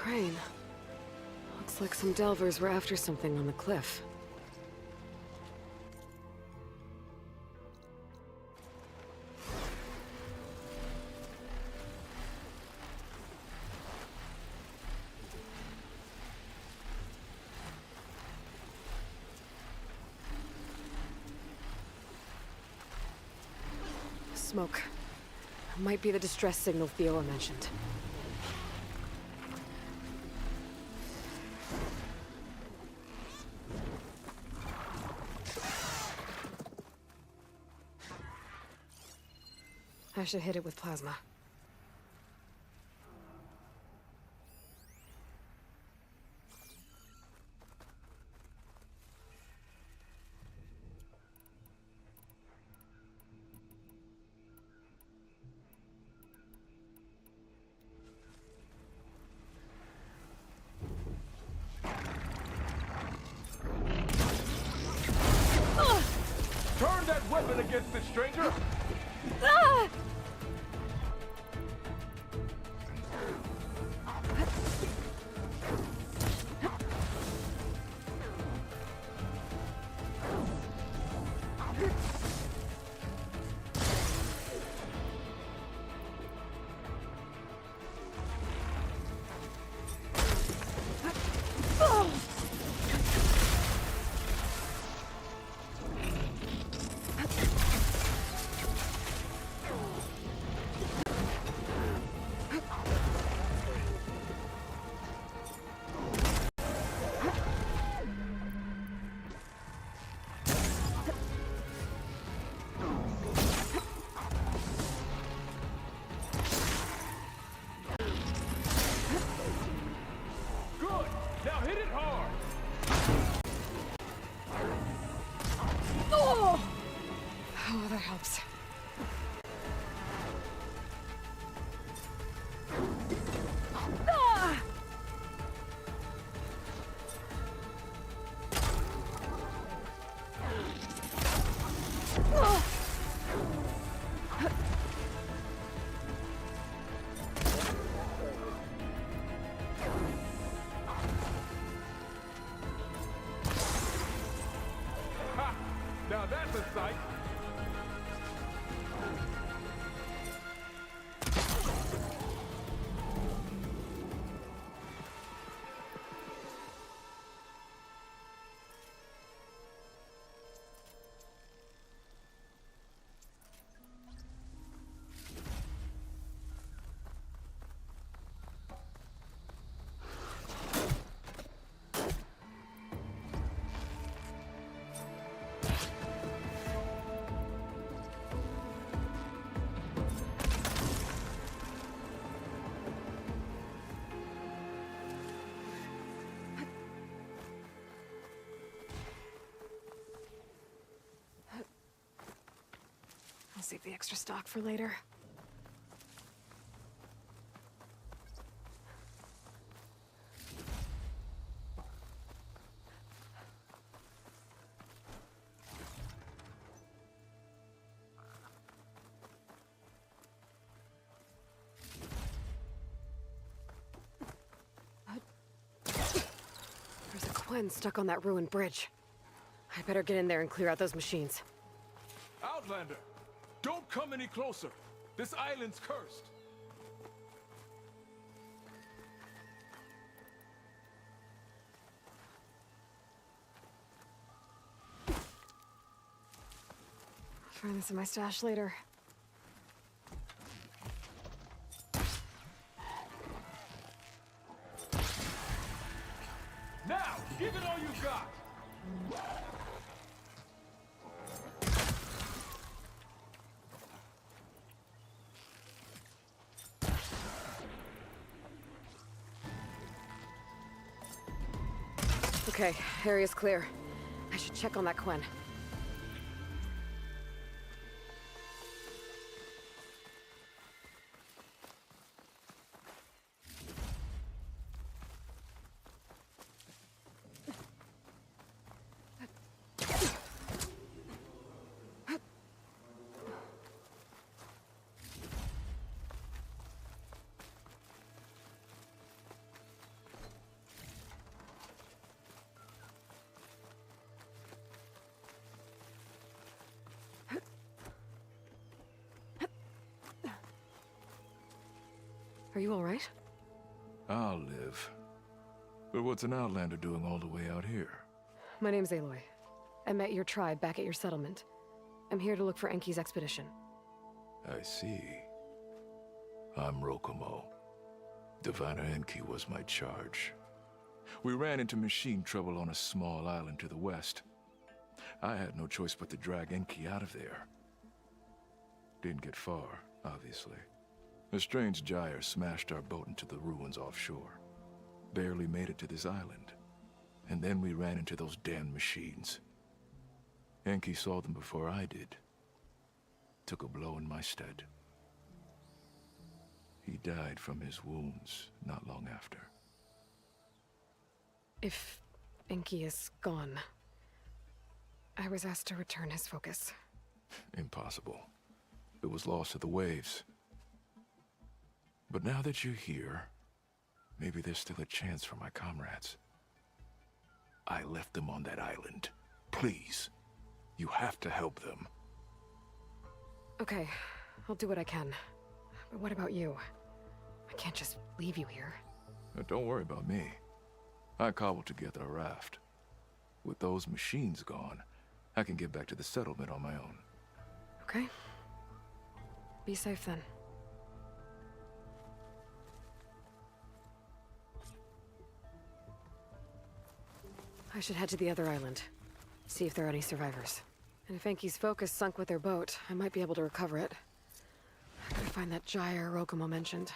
Speaker 1: crane. Looks like some delvers were after something on the cliff. Smoke. Might be the distress signal Theo mentioned. I should hit it with plasma.
Speaker 8: Turn that weapon against the stranger!
Speaker 1: Ah!
Speaker 8: Good! Now hit it hard!
Speaker 1: Oh, that helps. Ah!
Speaker 8: Ha! Now that's a sight!
Speaker 1: I'll save the extra stock for later. There's a Quen stuck on that ruined bridge. I better get in there and clear out those machines.
Speaker 8: Outlander! Don't come any closer! This island's cursed!
Speaker 1: I'll find this in my stash later.
Speaker 8: Now, give it all you got!
Speaker 1: Okay, area's clear. I should check on that Quen. Are you alright?
Speaker 8: I'll live. But what's an outlander doing all the way out here?
Speaker 1: My name's Aloy. I met your tribe back at your settlement. I'm here to look for Enki's expedition.
Speaker 8: I see. I'm Rokomo. Diviner Enki was my charge. We ran into machine trouble on a small island to the west. I had no choice but to drag Enki out of there. Didn't get far, obviously. A strange gyre smashed our boat into the ruins offshore. Barely made it to this island. And then we ran into those damn machines. Enki saw them before I did. Took a blow in my stead. He died from his wounds not long after.
Speaker 1: If Enki is gone, I was asked to return his focus.
Speaker 8: Impossible. It was lost to the waves. But now that you're here, maybe there's still a chance for my comrades. I left them on that island. Please, you have to help them.
Speaker 1: Okay, I'll do what I can. But what about you? I can't just leave you here.
Speaker 8: Don't worry about me. I cobbled together a raft. With those machines gone, I can get back to the settlement on my own.
Speaker 1: Okay. Be safe then. I should head to the other island. See if there are any survivors. And if Enki's focus sunk with their boat, I might be able to recover it. I gotta find that gyre Rokomo mentioned.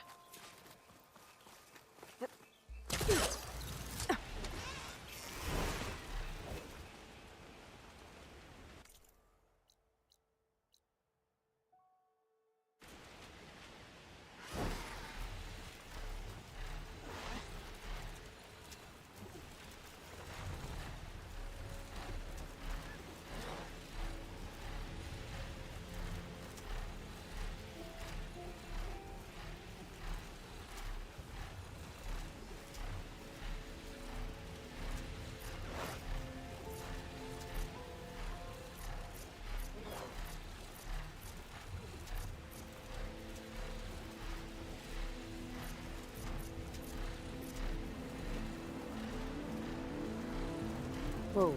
Speaker 1: Whoa.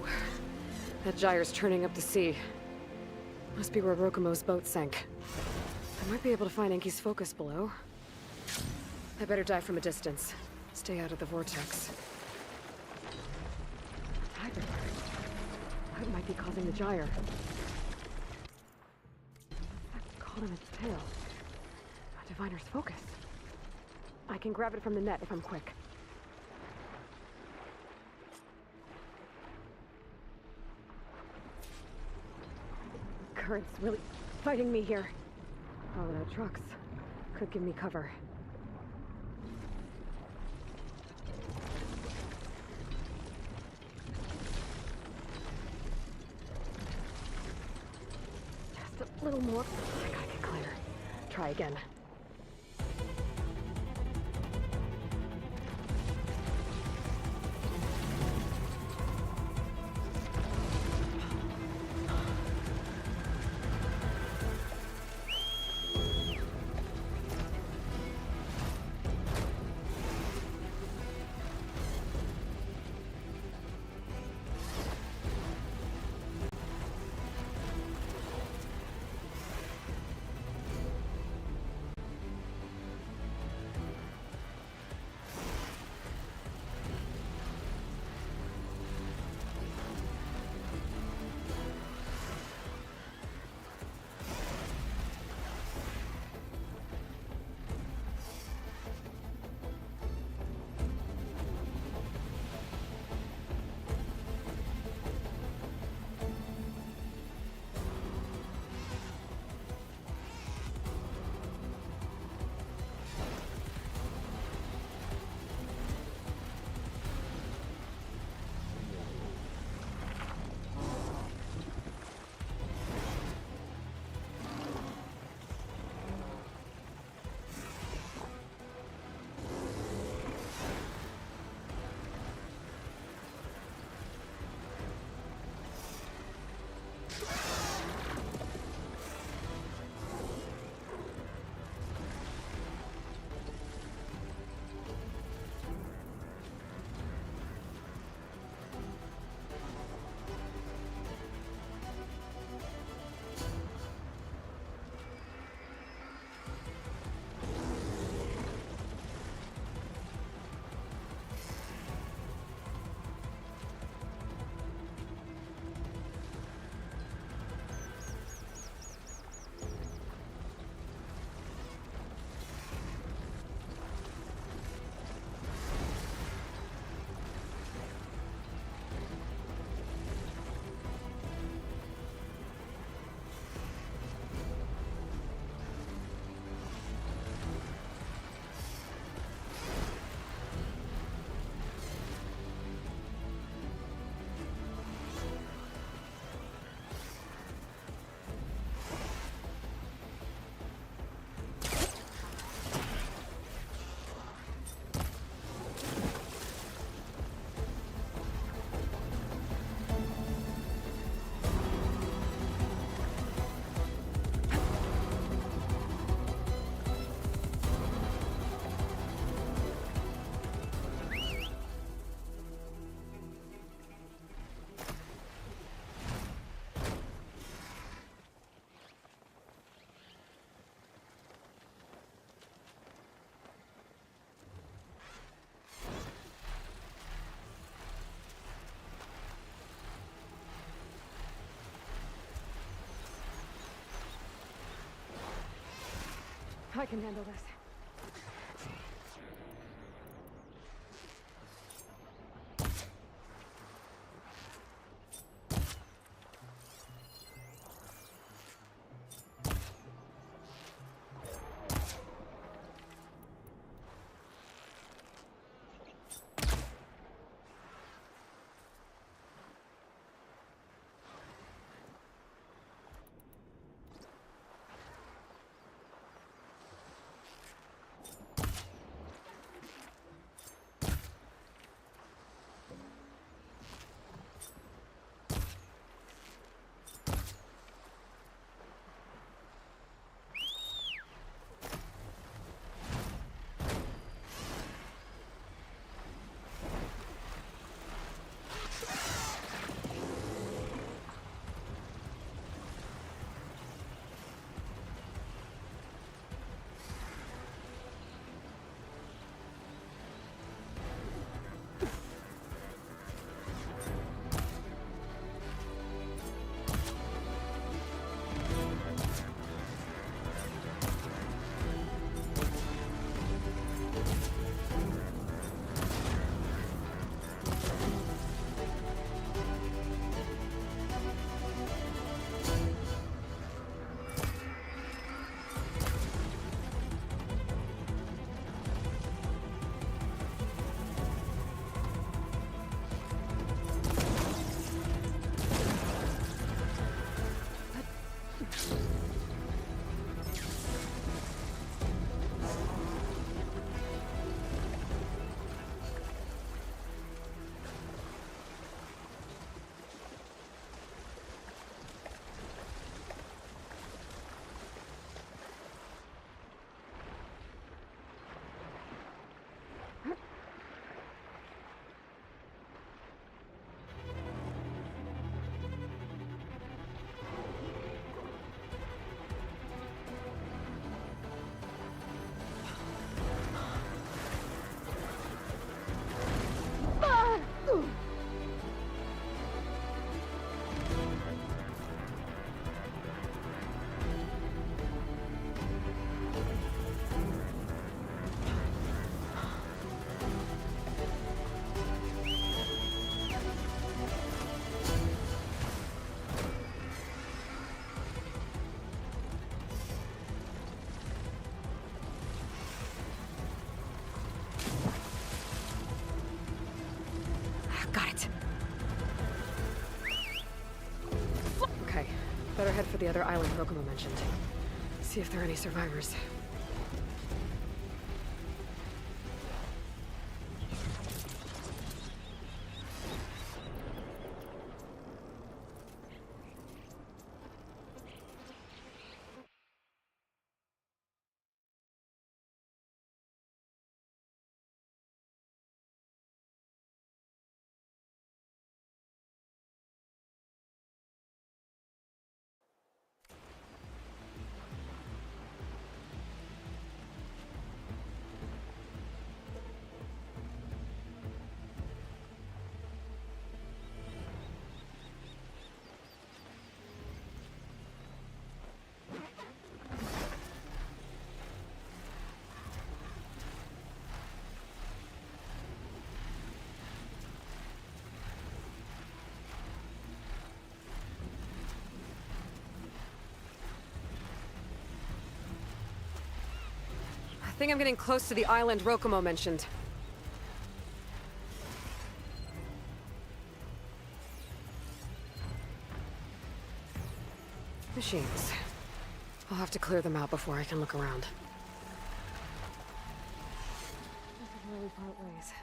Speaker 1: That gyre's turning up the sea. Must be where Rokomo's boat sank. I might be able to find Enki's focus below. I better dive from a distance. Stay out of the vortex. Tiger. That might be causing the gyre. What's that caught on its tail? A diviner's focus. I can grab it from the net if I'm quick. Current's really fighting me here. Oh, the trucks could give me cover. Just a little more. I gotta get clear. Try again. I can handle this. Got it. Okay, better head for the other island Rokumo mentioned. See if there are any survivors. I think I'm getting close to the island Rokumo mentioned. Machines. I'll have to clear them out before I can look around. We could really part ways.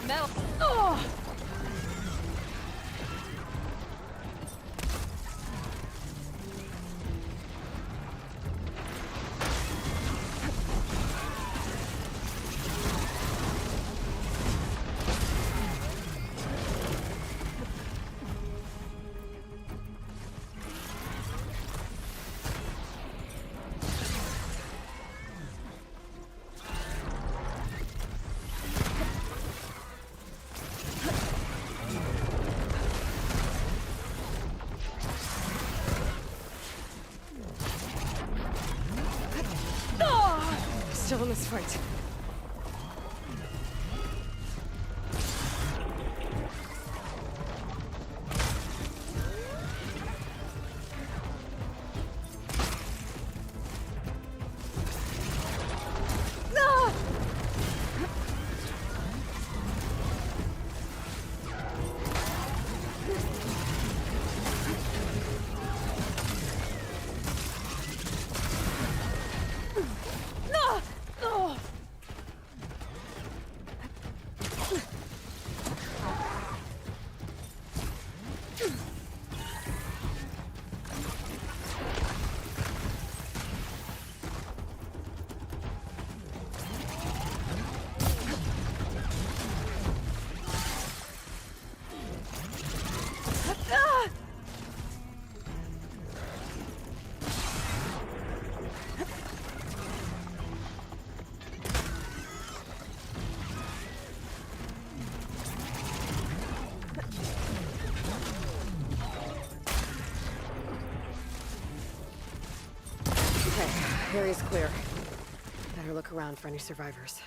Speaker 1: Metal. Oh! Still in this fight. Area's clear. Better look around for any survivors.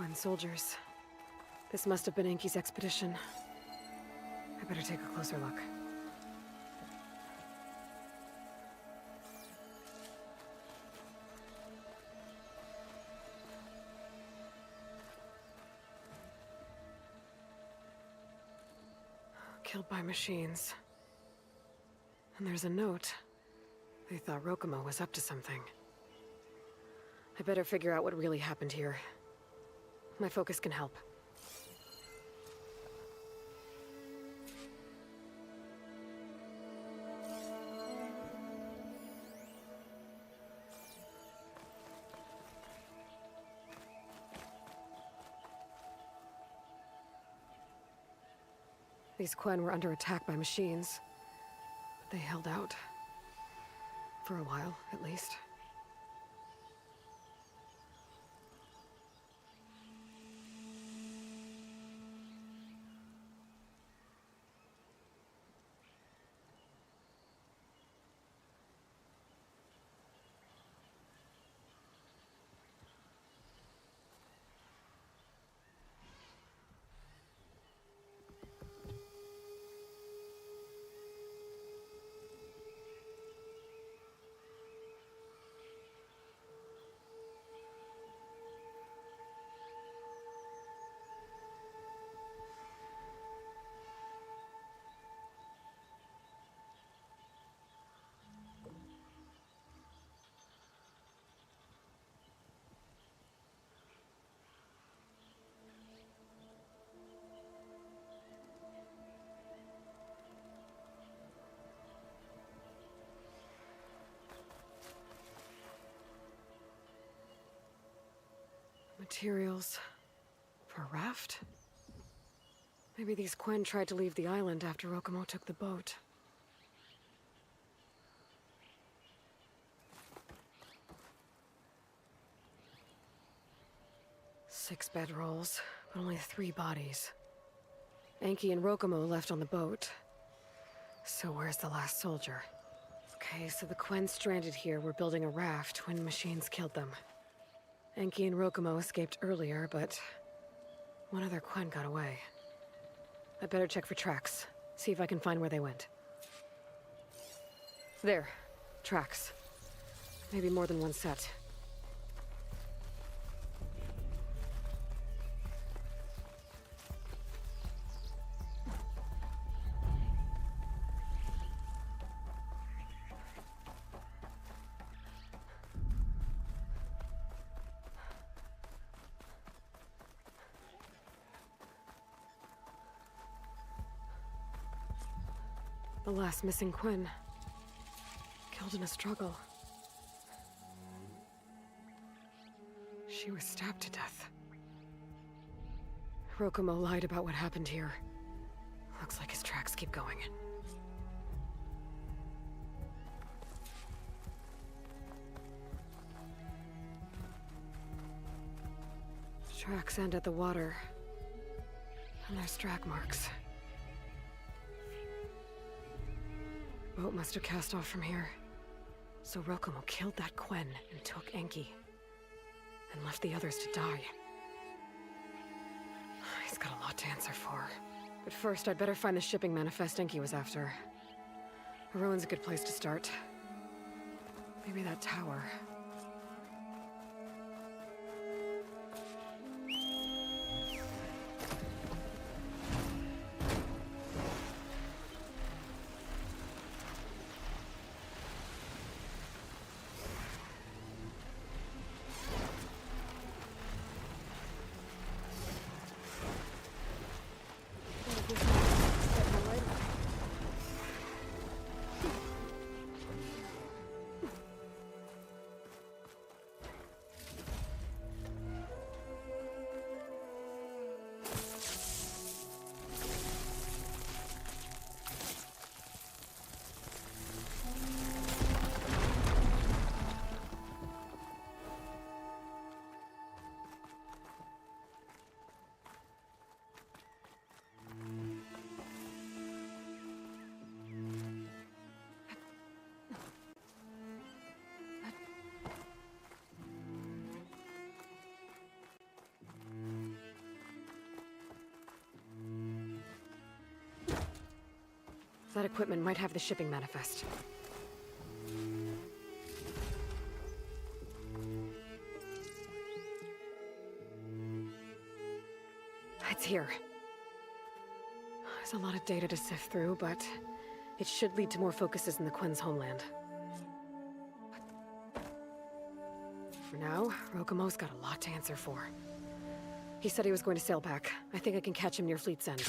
Speaker 1: Quen soldiers. This must have been Enki's expedition. I better take a closer look. Killed by machines. And there's a note. They thought Rokumo was up to something. I better figure out what really happened here. My focus can help. These Quen were under attack by machines, but they held out. For a while, at least. Materials for a raft? Maybe these Quen tried to leave the island after Rokumo took the boat. Six bedrolls, but only 3 bodies. Enki and Rokumo left on the boat. So where's the last soldier? Okay, so the Quen stranded here were building a raft when machines killed them. Enki and Rokumo escaped earlier, but one other Quen got away. I better check for tracks, see if I can find where they went. There. Tracks. Maybe more than one set. The last missing Quen. Killed in a struggle. She was stabbed to death. Rokumo lied about what happened here. Looks like his tracks keep going. Tracks end at the water. And there's drag marks. Boat must have cast off from here. So Rokumo killed that Quen and took Enki. And left the others to die. He's got a lot to answer for. But first, I'd better find the shipping manifest Enki was after. A ruin's a good place to start. Maybe that tower. That equipment might have the shipping manifest. It's here. There's a lot of data to sift through, but it should lead to more focuses in the Quinn's homeland. For now, Rokumo's got a lot to answer for. He said he was going to sail back. I think I can catch him near Fleet's End.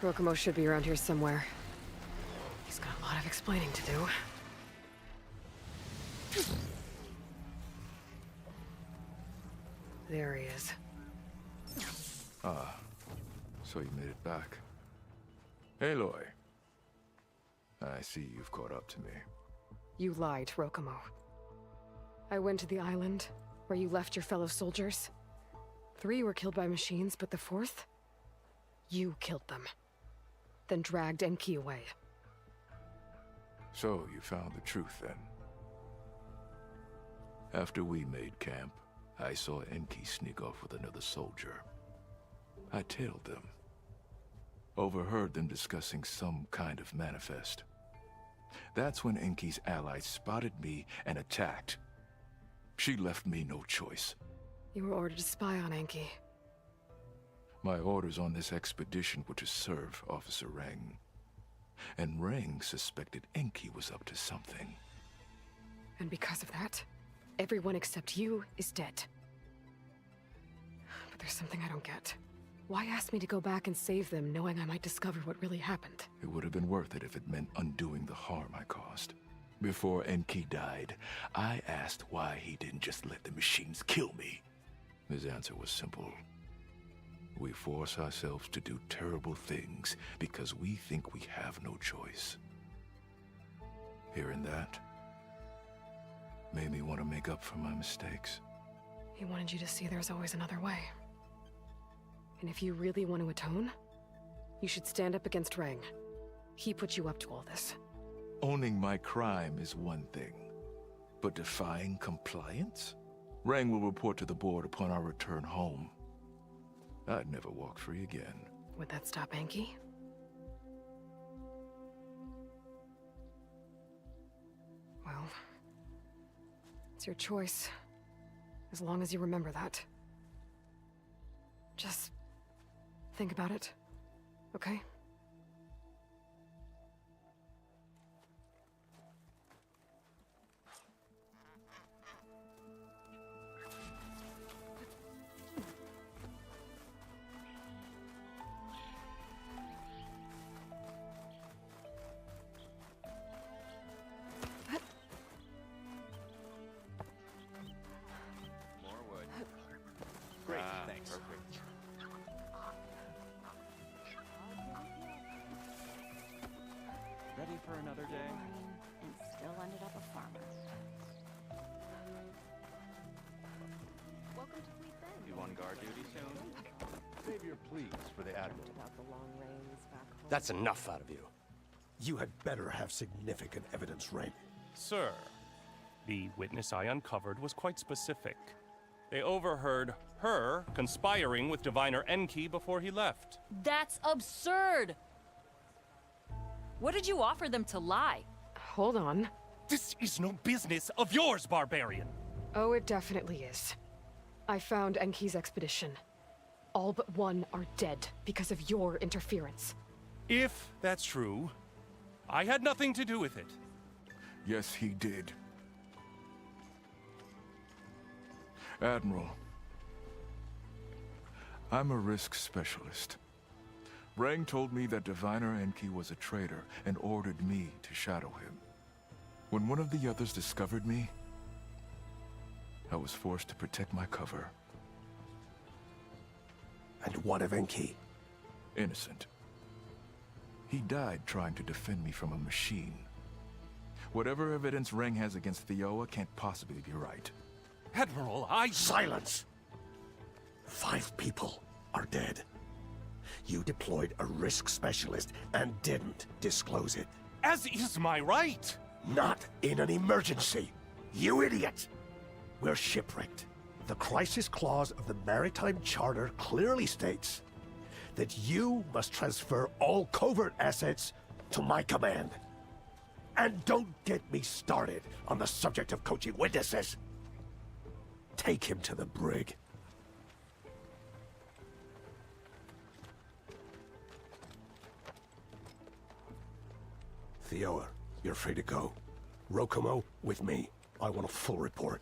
Speaker 1: Rokumo should be around here somewhere. He's got a lot of explaining to do. There he is.
Speaker 8: Ah, so you made it back. Aloy. I see you've caught up to me.
Speaker 1: You lied, Rokumo. I went to the island, where you left your fellow soldiers. 3 were killed by machines, but the 4th? You killed them. Then dragged Enki away.
Speaker 8: So you found the truth then? After we made camp, I saw Enki sneak off with another soldier. I tailed them. Overheard them discussing some kind of manifest. That's when Enki's allies spotted me and attacked. She left me no choice.
Speaker 1: You were ordered to spy on Enki.
Speaker 8: My orders on this expedition were to serve Officer Reng. And Reng suspected Enki was up to something.
Speaker 1: And because of that, everyone except you is dead. But there's something I don't get. Why ask me to go back and save them, knowing I might discover what really happened?
Speaker 8: It would have been worth it if it meant undoing the harm I caused. Before Enki died, I asked why he didn't just let the machines kill me. His answer was simple. We force ourselves to do terrible things because we think we have no choice. Hearing that made me want to make up for my mistakes.
Speaker 1: He wanted you to see there's always another way. And if you really want to atone, you should stand up against Reng. He put you up to all this.
Speaker 8: Owning my crime is one thing, but defying compliance? Reng will report to the board upon our return home. I'd never walk free again.
Speaker 1: Would that stop Enki? Well, it's your choice. As long as you remember that. Just think about it, okay?
Speaker 9: Great, thanks.
Speaker 5: Perfect. Ready for another day?
Speaker 7: And still ended up a farmer.
Speaker 10: Welcome to Fleet Bend.
Speaker 5: You on guard duty soon?
Speaker 9: Save your pleas for the Admiral.
Speaker 10: About the long rains back home.
Speaker 11: That's enough out of you.
Speaker 12: You had better have significant evidence, Rain.
Speaker 9: Sir,
Speaker 11: The witness I uncovered was quite specific. They overheard her conspiring with Diviner Enki before he left.
Speaker 7: That's absurd! What did you offer them to lie?
Speaker 1: Hold on.
Speaker 11: This is no business of yours, barbarian!
Speaker 1: Oh, it definitely is. I found Enki's expedition. All but one are dead because of your interference.
Speaker 11: If that's true, I had nothing to do with it.
Speaker 8: Yes, he did. Admiral, I'm a risk specialist. Rang told me that Diviner Enki was a traitor and ordered me to shadow him. When one of the others discovered me, I was forced to protect my cover.
Speaker 12: And what of Enki?
Speaker 8: Innocent. He died trying to defend me from a machine. Whatever evidence Rang has against Theoa can't possibly be right.
Speaker 11: Admiral,
Speaker 12: Silence! 5 people are dead. You deployed a risk specialist and didn't disclose it.
Speaker 11: As is my right!
Speaker 12: Not in an emergency! You idiot! We're shipwrecked. The crisis clause of the Maritime Charter clearly states that you must transfer all covert assets to my command. And don't get me started on the subject of coaching witnesses. Take him to the brig. Theoa, you're free to go. Rokomo, with me. I want a full report.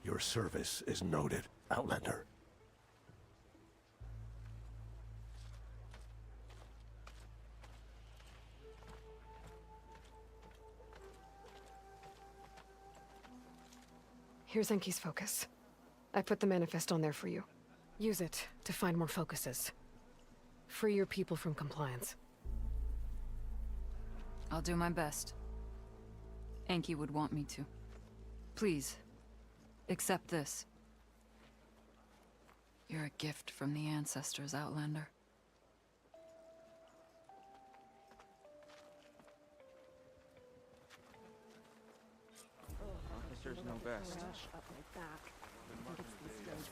Speaker 12: Your service is noted, Outlander.
Speaker 1: Here's Enki's focus. I put the manifest on there for you. Use it to find more focuses. Free your people from compliance.
Speaker 7: I'll do my best. Enki would want me to. Please, accept this. You're a gift from the ancestors, Outlander.
Speaker 9: There's no best.
Speaker 10: Up my back. I think it's these strange